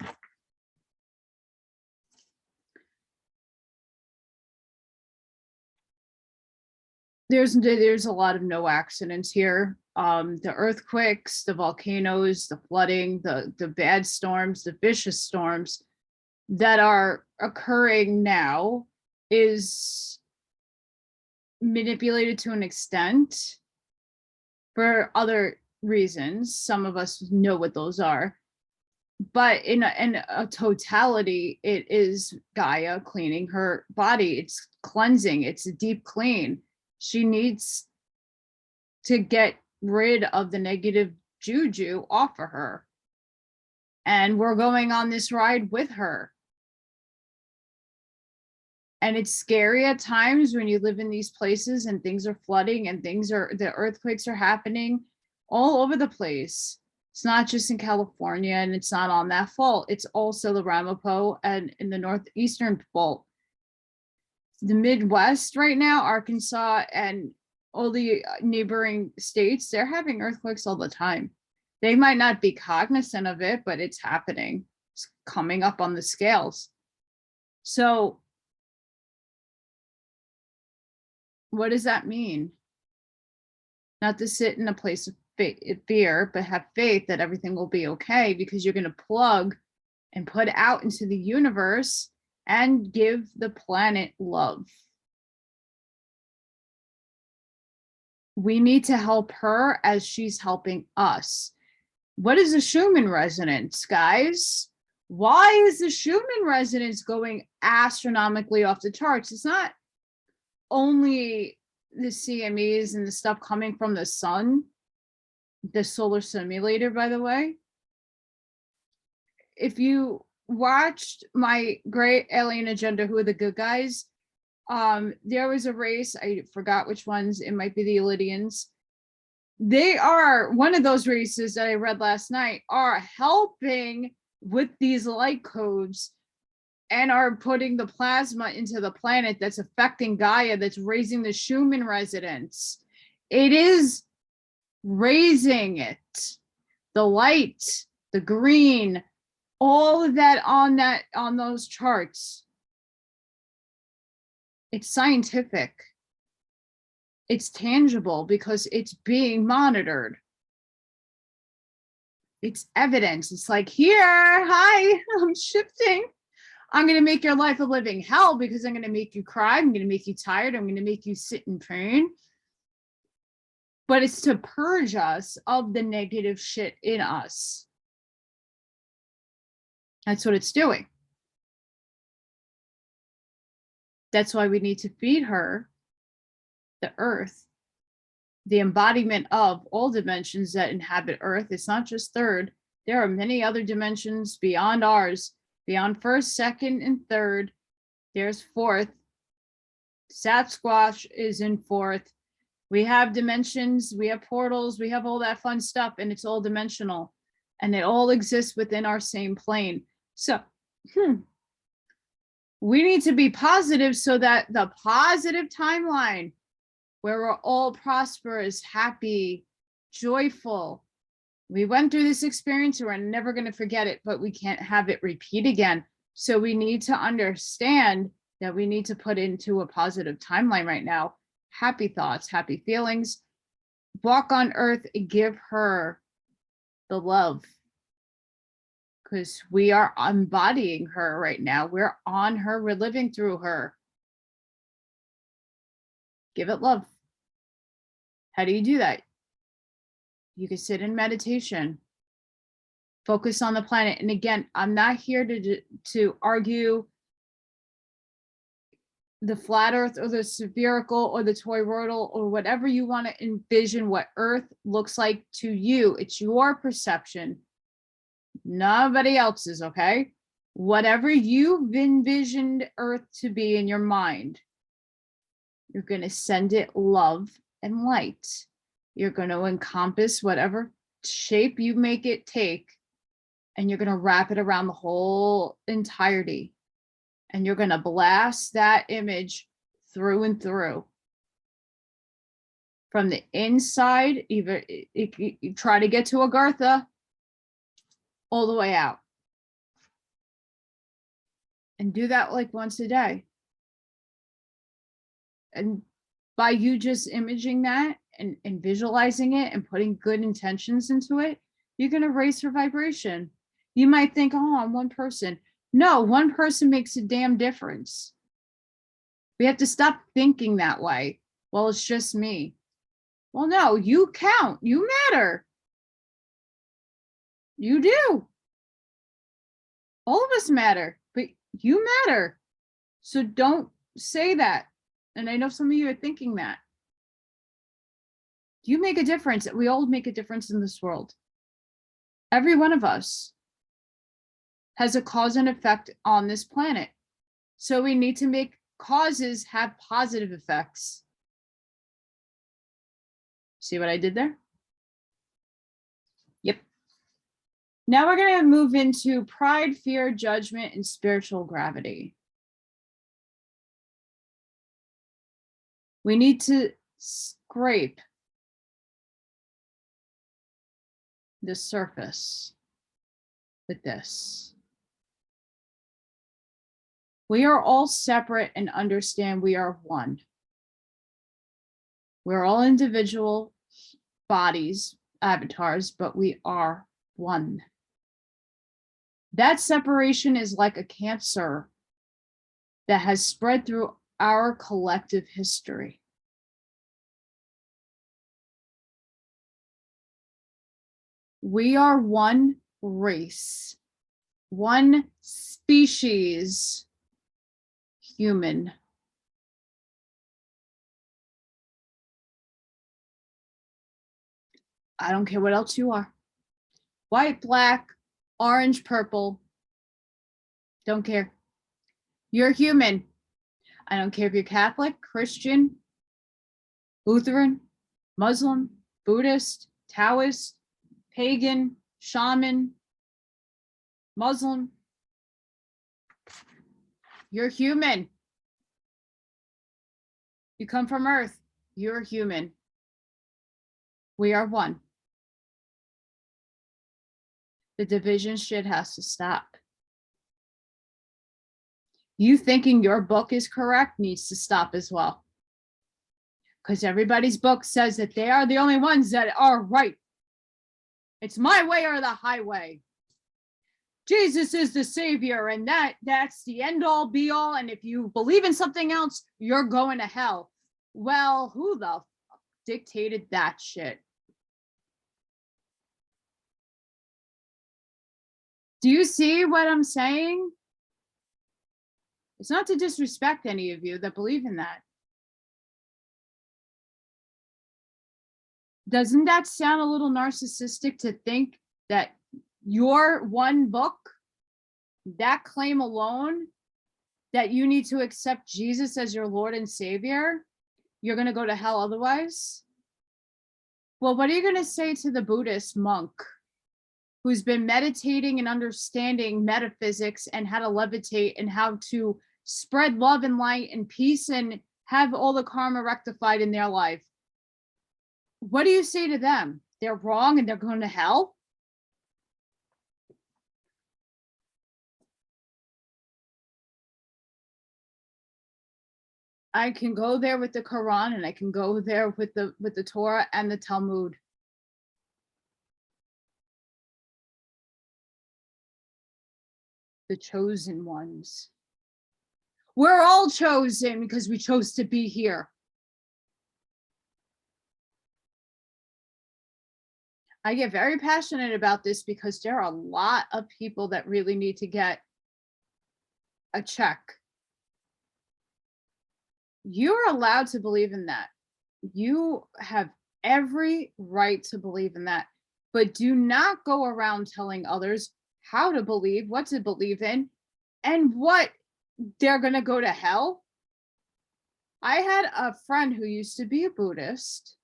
There's a lot of no accidents here. The earthquakes, the volcanoes, the flooding, the bad storms, the vicious storms that are occurring now is manipulated to an extent for other reasons. Some of us know what those are, but in a totality, it is Gaia cleaning her body. It's cleansing. It's a deep clean. She needs to get rid of the negative juju off of her. And we're going on this ride with her. And it's scary at times when you live in these places and things are flooding and the earthquakes are happening all over the place. It's not just in California and it's not on that fault. It's also the Ramapo and in the northeastern fault. The Midwest right now, Arkansas and all the neighboring states, they're having earthquakes all the time. They might not be cognizant of it, but it's happening. It's coming up on the scales. So what does that mean? Not to sit in a place of fear, but have faith that everything will be okay, because you're going to plug and put out into the universe and give the planet love. We need to help her as she's helping us. What is the Schumann resonance, guys? Why is the Schumann resonance going astronomically off the charts? It's not only the CMEs and the stuff coming from the sun, the solar simulator, by the way. If you watched my Great Alien Agenda, Who Are the Good Guys? There was a race, I forgot which ones, it might be the Illidians. They are, one of those races that I read last night, are helping with these light codes and are putting the plasma into the planet that's affecting Gaia, that's raising the Schumann resonance. It is raising it. The light, the green, all of that on those charts. It's scientific. It's tangible because it's being monitored. It's evidence. It's like, here, hi, I'm shifting. I'm going to make your life a living hell because I'm going to make you cry. I'm going to make you tired. I'm going to make you sit in pain. But it's to purge us of the negative shit in us. That's what it's doing. That's why we need to feed her, the earth, the embodiment of all dimensions that inhabit earth. It's not just third. There are many other dimensions beyond ours, beyond first, second, and third. There's fourth. Sasquatch is in fourth. We have dimensions, we have portals, we have all that fun stuff, and it's all dimensional. And it all exists within our same plane. So, we need to be positive so that the positive timeline where we're all prosperous, happy, joyful. We went through this experience, we're never going to forget it, but we can't have it repeat again. So we need to understand that we need to put into a positive timeline right now. Happy thoughts, happy feelings. Walk on earth and give her the love. Because we are embodying her right now. We're on her, we're living through her. Give it love. How do you do that? You can sit in meditation, focus on the planet. And again, I'm not here to argue the flat earth or the spherical or the toroidal or whatever you want to envision what earth looks like to you. It's your perception, nobody else's, okay? Whatever you've envisioned earth to be in your mind, you're going to send it love and light. You're going to encompass whatever shape you make it take, and you're going to wrap it around the whole entirety. And you're going to blast that image through and through. From the inside, even if you try to get to Agartha, all the way out. And do that like once a day. And by you just imaging that and visualizing it and putting good intentions into it, you're going to raise her vibration. You might think, oh, I'm one person. No, one person makes a damn difference. We have to stop thinking that way. Well, it's just me. Well, no, you count. You matter. You do. All of us matter, but you matter. So don't say that. And I know some of you are thinking that. You make a difference. We all make a difference in this world. Every one of us has a cause and effect on this planet. So we need to make causes have positive effects. See what I did there? Yep. Now we're going to move into pride, fear, judgment, and spiritual gravity. We need to scrape the surface with this. We are all separate and understand we are one. We're all individual bodies, avatars, but we are one. That separation is like a cancer that has spread through our collective history. We are one race, one species, human. I don't care what else you are. White, black, orange, purple. Don't care. You're human. I don't care if you're Catholic, Christian, Lutheran, Muslim, Buddhist, Taoist, pagan, shaman, Muslim. You're human. You come from Earth. You're human. We are one. The division shit has to stop. You thinking your book is correct needs to stop as well. Because everybody's book says that they are the only ones that are right. It's my way or the highway. Jesus is the savior, and that's the end all be all. And if you believe in something else, you're going to hell. Well, who the fuck dictated that shit? Do you see what I'm saying? It's not to disrespect any of you that believe in that. Doesn't that sound a little narcissistic to think that your one book, that claim alone, that you need to accept Jesus as your Lord and Savior, you're going to go to hell otherwise? Well, what are you going to say to the Buddhist monk who's been meditating and understanding metaphysics and how to levitate and how to spread love and light and peace and have all the karma rectified in their life? What do you say to them? They're wrong and they're going to hell? I can go there with the Quran and I can go there with the Torah and the Talmud. The chosen ones. We're all chosen because we chose to be here. I get very passionate about this because there are a lot of people that really need to get a check. You're allowed to believe in that. You have every right to believe in that, but do not go around telling others how to believe, what to believe in, and what they're going to go to hell. I had a friend who used to be a Buddhist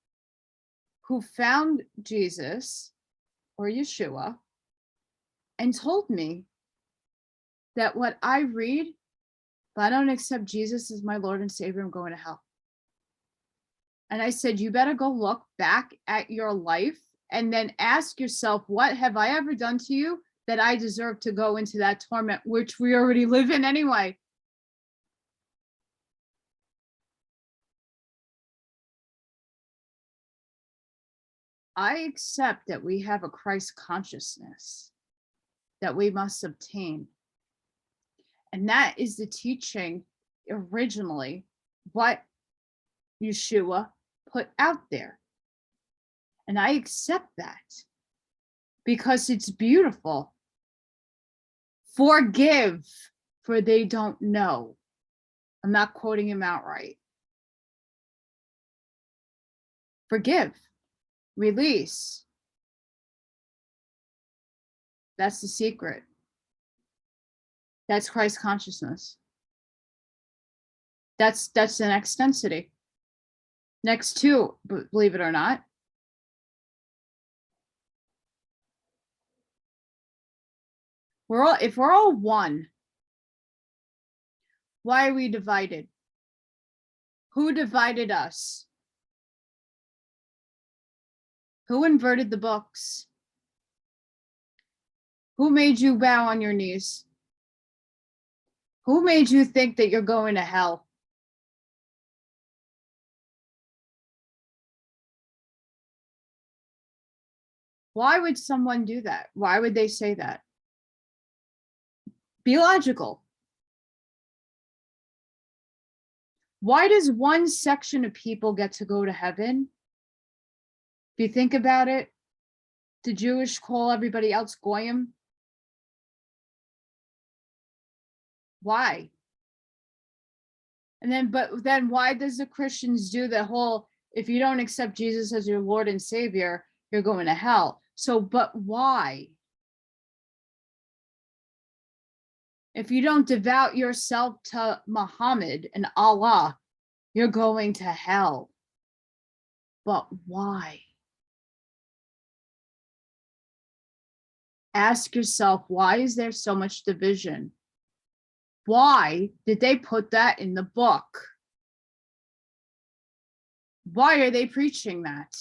who found Jesus or Yeshua and told me that what I read, if I don't accept Jesus as my Lord and Savior, I'm going to hell. And I said, you better go look back at your life and then ask yourself, what have I ever done to you that I deserve to go into that torment, which we already live in anyway? I accept that we have a Christ consciousness that we must obtain. And that is the teaching originally, what Yeshua put out there. And I accept that because it's beautiful. Forgive, for they don't know. I'm not quoting him outright. Forgive, release. That's the secret. That's Christ consciousness. That's the next density. Next to, believe it or not. If we're all one, why are we divided? Who divided us? Who inverted the books? Who made you bow on your knees? Who made you think that you're going to hell? Why would someone do that? Why would they say that? Be logical. Why does one section of people get to go to heaven? If you think about it, the Jewish call everybody else goyim? Why? And then, but then why does the Christians do the whole, if you don't accept Jesus as your Lord and Savior, you're going to hell? So, but why? If you don't devote yourself to Muhammad and Allah, you're going to hell. But why? Ask yourself, why is there so much division? Why did they put that in the book? Why are they preaching that?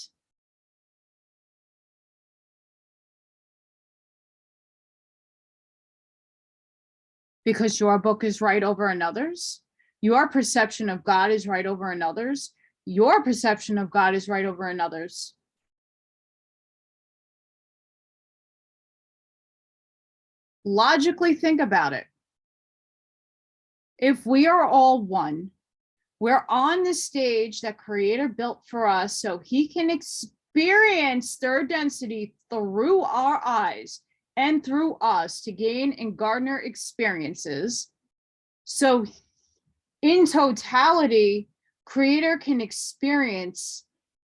Because your book is right over another's? Your perception of God is right over another's? Your perception of God is right over another's. Logically think about it. If we are all one, we're on the stage that Creator built for us so he can experience third density through our eyes and through us to gain and garner experiences. So in totality, Creator can experience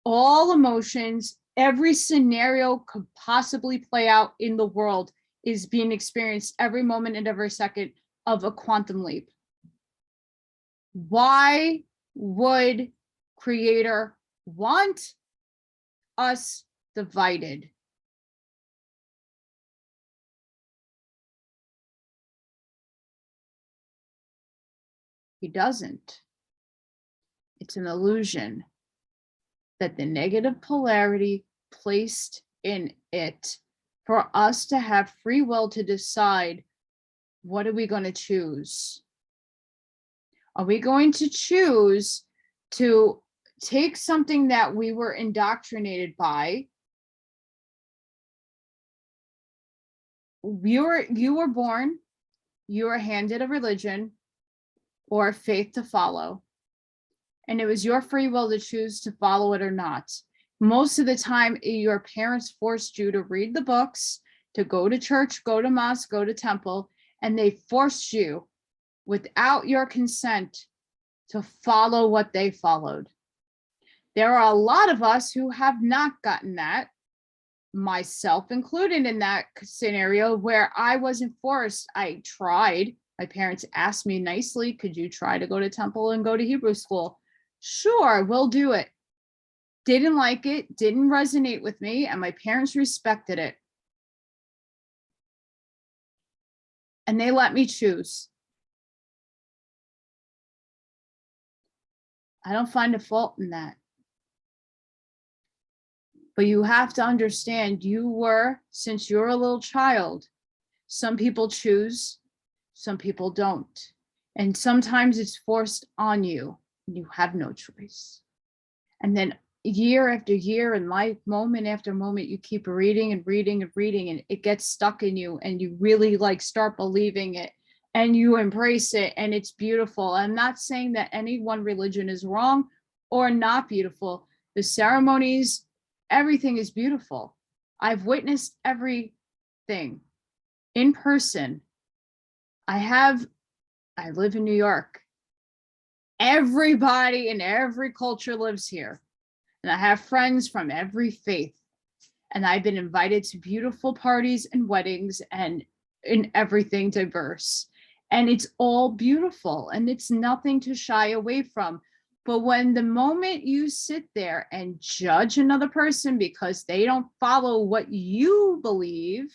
all emotions. Every scenario could possibly play out in the world is being experienced every moment and every second of a quantum leap. Why would Creator want us divided? He doesn't. It's an illusion that the negative polarity placed in it for us to have free will to decide, what are we going to choose? Are we going to choose to take something that we were indoctrinated by? You were born, you were handed a religion or a faith to follow, and it was your free will to choose to follow it or not. Most of the time, your parents forced you to read the books, to go to church, go to mosque, go to temple, and they forced you without your consent to follow what they followed. There are a lot of us who have not gotten that, myself included in that scenario where I wasn't forced. I tried. My parents asked me nicely, could you try to go to temple and go to Hebrew school? Sure, we'll do it. Didn't like it, didn't resonate with me, and my parents respected it. And they let me choose. I don't find a fault in that. But you have to understand, since you're a little child, some people choose, some people don't. And sometimes it's forced on you. You have no choice. And then year after year in life, moment after moment, you keep reading and reading and reading, and it gets stuck in you, and you really start believing it, and you embrace it, and it's beautiful. I'm not saying that any one religion is wrong or not beautiful. The ceremonies, everything is beautiful. I've witnessed everything in person. I live in New York. Everybody in every culture lives here. And I have friends from every faith. And I've been invited to beautiful parties and weddings and in everything diverse. And it's all beautiful and it's nothing to shy away from. But when the moment you sit there and judge another person because they don't follow what you believe,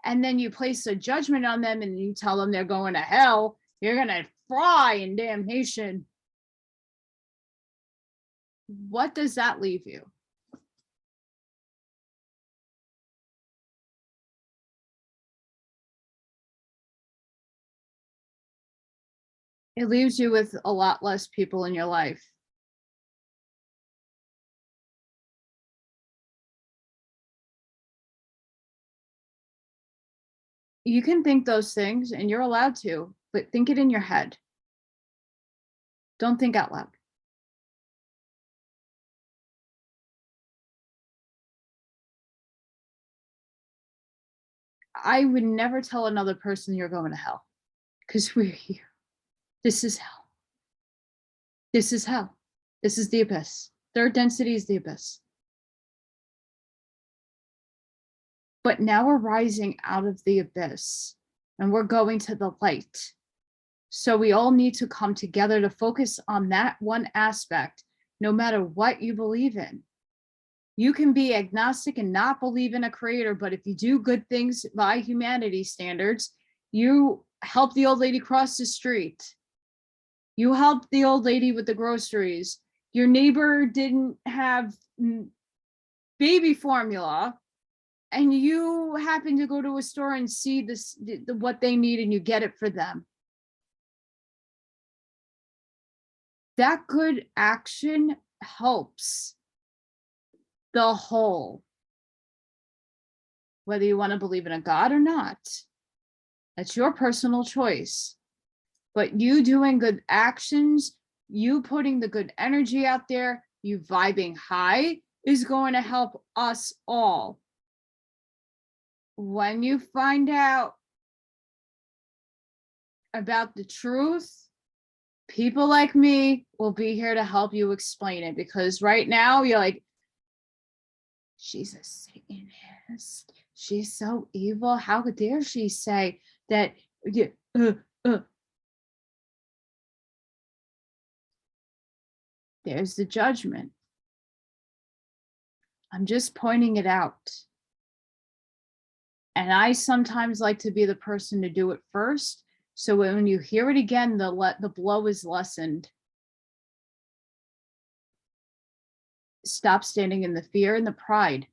and then you place a judgment on them and you tell them they're going to hell, you're going to fry in damnation. What does that leave you? It leaves you with a lot less people in your life. You can think those things and you're allowed to, but think it in your head. Don't think out loud. I would never tell another person you're going to hell, because we're here. This is hell. This is hell. This is the abyss. Third density is the abyss. But now we're rising out of the abyss and we're going to the light. So we all need to come together to focus on that one aspect, no matter what you believe in. You can be agnostic and not believe in a creator, but if you do good things by humanity standards, you help the old lady cross the street. You help the old lady with the groceries. Your neighbor didn't have baby formula, and you happen to go to a store and see this, what they need, and you get it for them. That good action helps the whole. Whether you want to believe in a God or not, that's your personal choice. But you doing good actions, you putting the good energy out there, you vibing high is going to help us all. When you find out about the truth, people like me will be here to help you explain it, because right now you're like, she's a Satanist. She's so evil. How dare she say that? There's the judgment. I'm just pointing it out. And I sometimes like to be the person to do it first. So when you hear it again, the blow is lessened. Stop standing in the fear and the pride.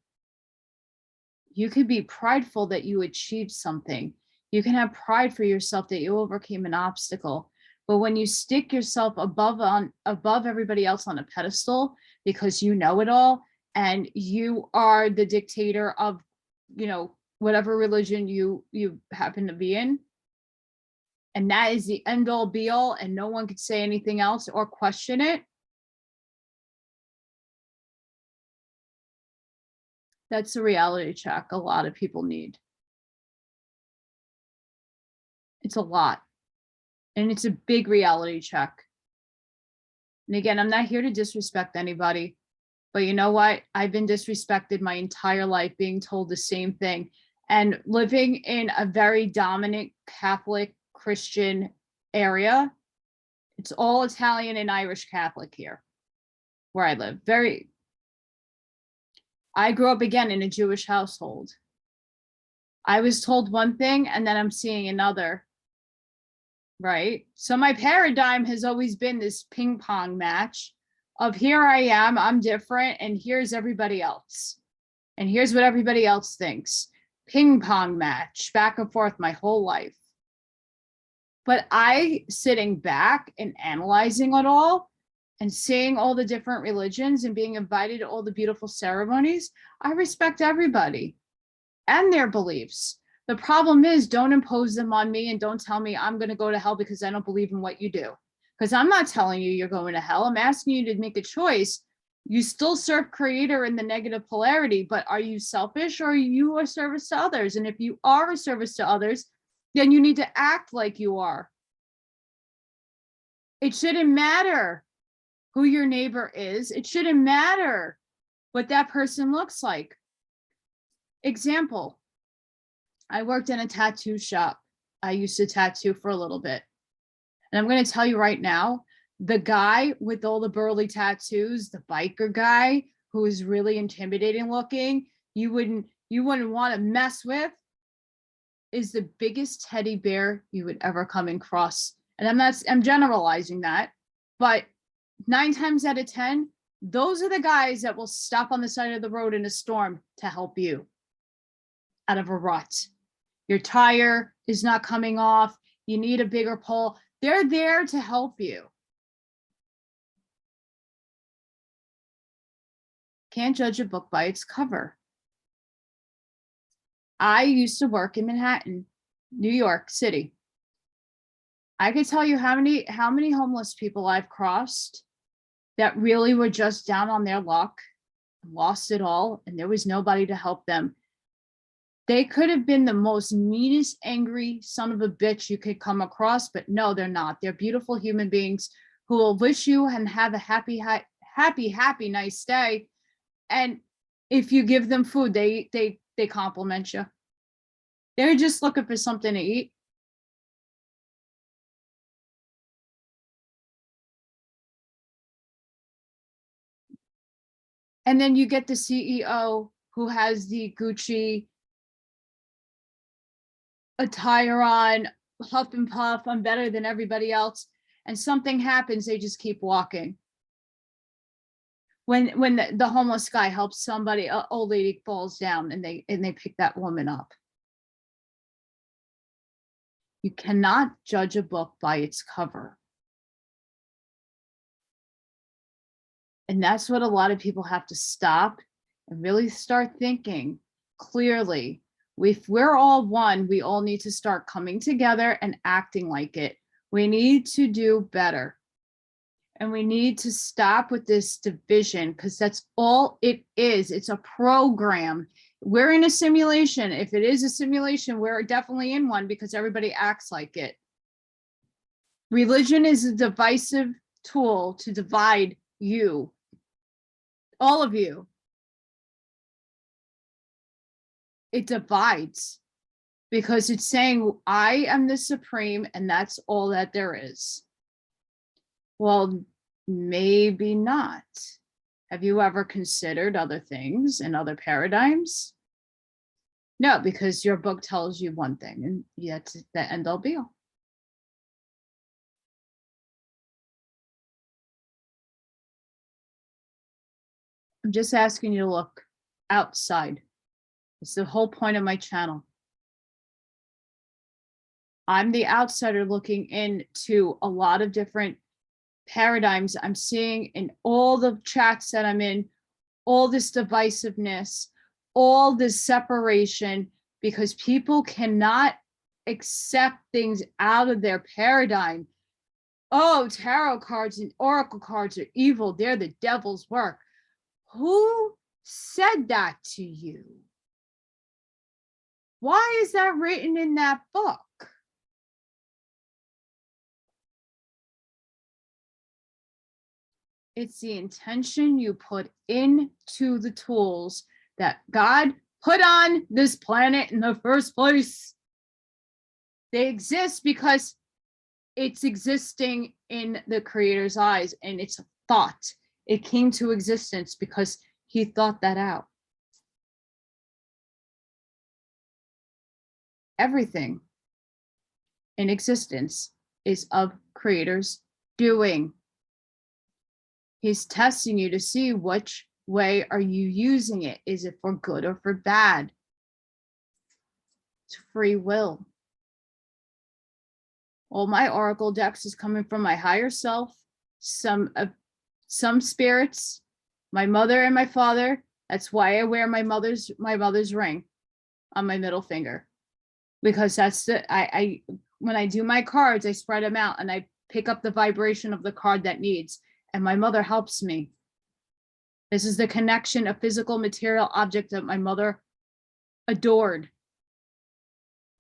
You could be prideful that you achieved something. You can have pride for yourself that you overcame an obstacle. But when you stick yourself above everybody else on a pedestal because you know it all and you are the dictator of, whatever religion you happen to be in, and that is the end all be all, and no one could say anything else or question it, that's a reality check a lot of people need. It's a lot. And it's a big reality check. And again, I'm not here to disrespect anybody, but you know what? I've been disrespected my entire life, being told the same thing. And living in a very dominant Catholic Christian area, it's all Italian and Irish Catholic here where I live. I grew up again in a Jewish household. I was told one thing and then I'm seeing another, right? So my paradigm has always been this ping pong match of here I am, I'm different, and here's everybody else. And here's what everybody else thinks. Ping pong match, back and forth my whole life. But I, sitting back and analyzing it all and seeing all the different religions and being invited to all the beautiful ceremonies, I respect everybody and their beliefs. The problem is, don't impose them on me and don't tell me I'm going to go to hell because I don't believe in what you do. Because I'm not telling you you're going to hell. I'm asking you to make a choice. You still serve creator in the negative polarity, but are you selfish or are you a service to others? And if you are a service to others, then you need to act like you are. It shouldn't matter who your neighbor is. It shouldn't matter what that person looks like. Example, I worked in a tattoo shop. I used to tattoo for a little bit. And I'm going to tell you right now, the guy with all the burly tattoos, the biker guy who is really intimidating looking, you wouldn't want to mess with, is the biggest teddy bear you would ever come across. And I'm generalizing that, but 9 times out of 10, those are the guys that will stop on the side of the road in a storm to help you out of a rut. Your tire is not coming off. You need a bigger pole. They're there to help you. Can't judge a book by its cover. I used to work in Manhattan, New York City. I could tell you how many homeless people I've crossed that really were just down on their luck, lost it all, and there was nobody to help them. They could have been the most meanest, angry son of a bitch you could come across, but no, they're not. They're beautiful human beings who will wish you and have a happy, nice day. And if you give them food, they compliment you. They're just looking for something to eat. And then you get the CEO who has the Gucci attire on, huff and puff, I'm better than everybody else. And something happens, they just keep walking. When the homeless guy helps somebody, an old lady falls down and they pick that woman up. You cannot judge a book by its cover. And that's what a lot of people have to stop and really start thinking clearly. If we're all one, we all need to start coming together and acting like it. We need to do better. And we need to stop with this division, because that's all it is. It's a program. We're in a simulation. If it is a simulation, we're definitely in one, because everybody acts like it. Religion is a divisive tool to divide you, all of you. It divides because it's saying, I am the supreme and that's all that there is. Well, maybe not. Have you ever considered other things and other paradigms? No, because your book tells you one thing, and that's the end all be all. I'm just asking you to look outside. It's the whole point of my channel. I'm the outsider looking into a lot of different paradigms I'm seeing in all the chats that I'm in, all this divisiveness, all this separation, because people cannot accept things out of their paradigm. Oh, tarot cards and oracle cards are evil. They're the devil's work. Who said that to you? Why is that written in that book? It's the intention you put into the tools that God put on this planet in the first place. They exist because it's existing in the Creator's eyes, and it's a thought. It came to existence because he thought that out. Everything in existence is of Creator's doing. He's testing you to see which way are you using it. Is it for good or for bad? It's free will. All my oracle decks is coming from my higher self, some spirits, my mother and my father. That's why I wear my mother's ring on my middle finger, because that's I when I do my cards, I spread them out and I pick up the vibration of the card that needs. And my mother helps me. This is the connection, a physical material object that my mother adored.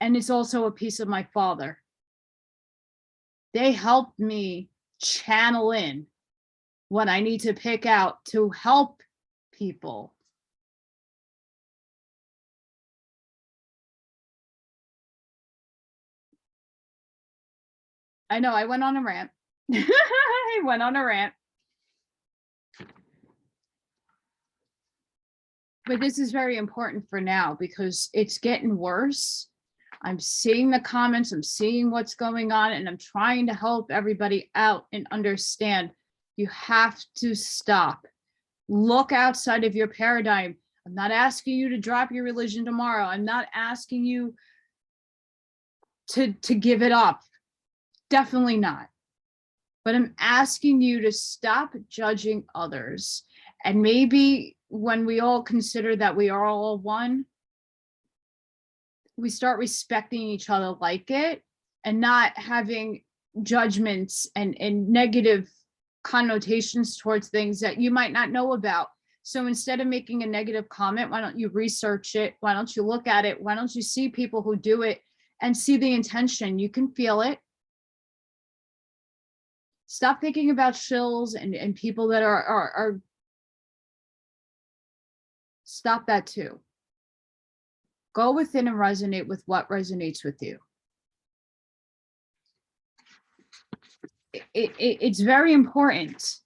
And it's also a piece of my father. They helped me channel in what I need to pick out to help people. I know I went on a rant. I went on a rant. But this is very important for now because it's getting worse. I'm seeing the comments, I'm seeing what's going on, and I'm trying to help everybody out and understand. You have to stop. Look outside of your paradigm. I'm not asking you to drop your religion tomorrow. I'm not asking you to give it up. Definitely not. But I'm asking you to stop judging others. And maybe when we all consider that we are all one, we start respecting each other like it and not having judgments and negative connotations towards things that you might not know about. So instead of making a negative comment, why don't you research it? Why don't you look at it? Why don't you see people who do it and see the intention? You can feel it. Stop thinking about shills and people that are stop that too. Go within and resonate with what resonates with you. It's very important.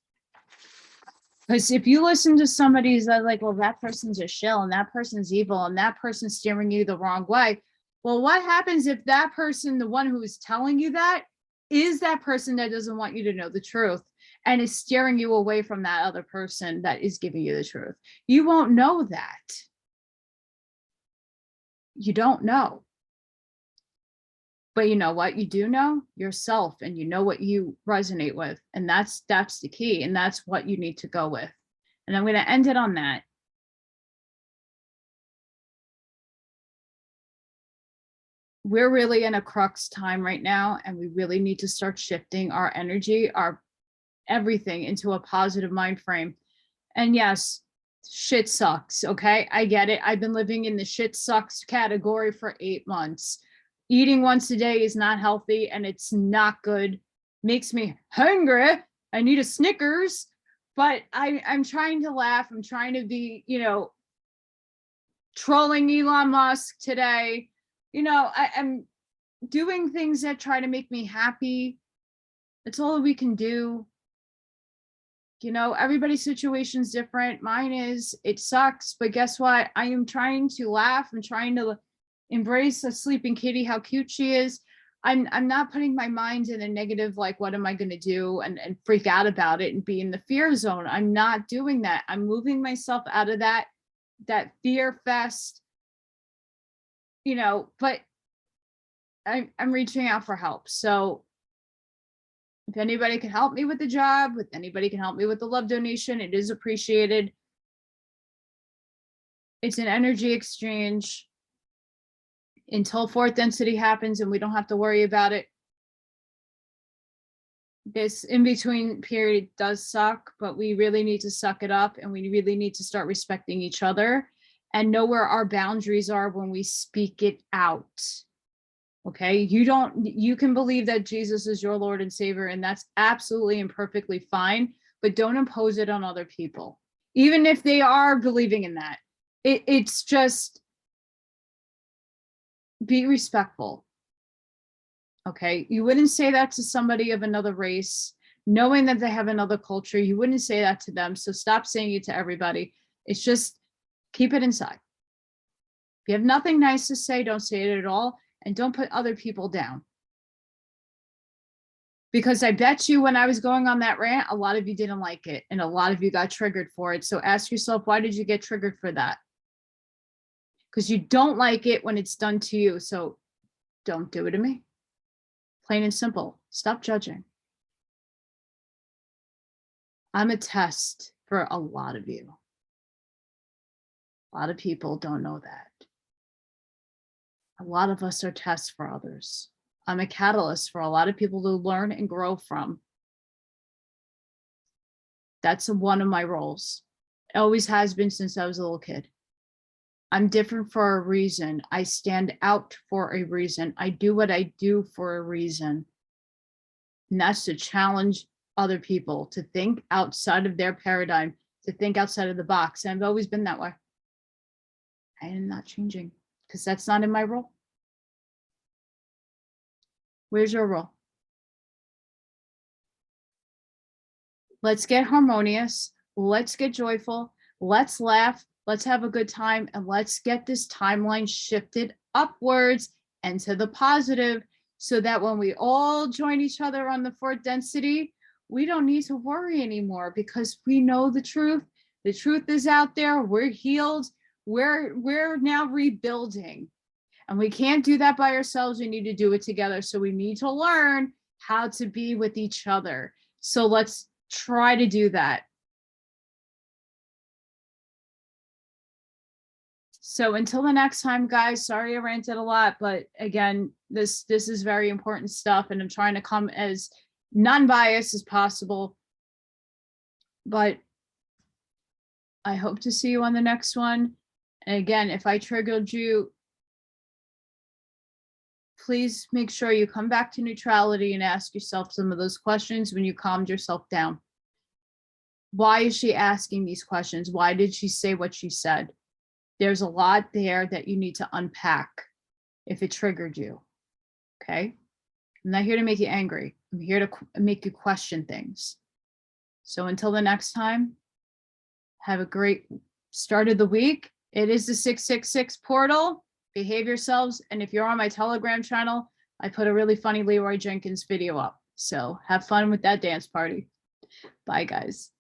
Because if you listen to somebody who's like, well, that person's a shill and that person's evil and that person's steering you the wrong way. Well, what happens if that person, the one who is telling you that, is that person that doesn't want you to know the truth and is steering you away from that other person that is giving you the truth? You won't know that. You don't know. But you know what you do know? Yourself, and you know what you resonate with. And that's the key. And that's what you need to go with. And I'm going to end it on that. We're really in a crux time right now, and we really need to start shifting our energy, our everything into a positive mind frame. And yes, shit sucks. Okay. I get it. I've been living in the shit sucks category for 8 months. Eating once a day is not healthy and it's not good. Makes me hungry. I need a Snickers, but I'm trying to laugh. I'm trying to be, trolling Elon Musk today. I'm doing things that try to make me happy. That's all we can do. Everybody's situation is different. Mine is, it sucks, but guess what? I am trying to laugh. I'm trying to embrace a sleeping kitty, how cute she is. I'm not putting my mind in a negative, like, what am I going to do and freak out about it and be in the fear zone. I'm not doing that. I'm moving myself out of that fear fest, but I'm reaching out for help. So if anybody can help me with the job, if anybody can help me with the love donation, it is appreciated. It's an energy exchange. Until fourth density happens and we don't have to worry about it. This in-between period does suck, but we really need to suck it up, and we really need to start respecting each other and know where our boundaries are when we speak it out. Okay, you can believe that Jesus is your Lord and Savior, and that's absolutely and perfectly fine, but don't impose it on other people, even if they are believing in that. It's just, be respectful. Okay, you wouldn't say that to somebody of another race, knowing that they have another culture. You wouldn't say that to them. So stop saying it to everybody. It's just, keep it inside. If you have nothing nice to say, don't say it at all. And don't put other people down. Because I bet you when I was going on that rant, a lot of you didn't like it. And a lot of you got triggered for it. So ask yourself, why did you get triggered for that? Because you don't like it when it's done to you. So don't do it to me. Plain and simple. Stop judging. I'm a test for a lot of you. A lot of people don't know that. A lot of us are tests for others. I'm a catalyst for a lot of people to learn and grow from. That's one of my roles. It always has been since I was a little kid. I'm different for a reason. I stand out for a reason. I do what I do for a reason. And that's to challenge other people to think outside of their paradigm, to think outside of the box. And I've always been that way. I am not changing because that's not in my role. Where's your role? Let's get harmonious. Let's get joyful. Let's laugh. Let's have a good time. And let's get this timeline shifted upwards and to the positive so that when we all join each other on the fourth density, we don't need to worry anymore because we know the truth. The truth is out there. We're healed. We're now rebuilding. And we can't do that by ourselves. We need to do it together. So we need to learn how to be with each other. So let's try to do that. So until the next time, guys, sorry I ranted a lot, but again, this is very important stuff, and I'm trying to come as non-biased as possible. But I hope to see you on the next one. And again, if I triggered you, please make sure you come back to neutrality and ask yourself some of those questions when you calmed yourself down. Why is she asking these questions? Why did she say what she said? There's a lot there that you need to unpack if it triggered you. Okay? I'm not here to make you angry. I'm here to make you question things. So until the next time, have a great start of the week. It is the 666 portal. Behave yourselves. And if you're on my Telegram channel, I put a really funny Leroy Jenkins video up. So have fun with that dance party. Bye, guys.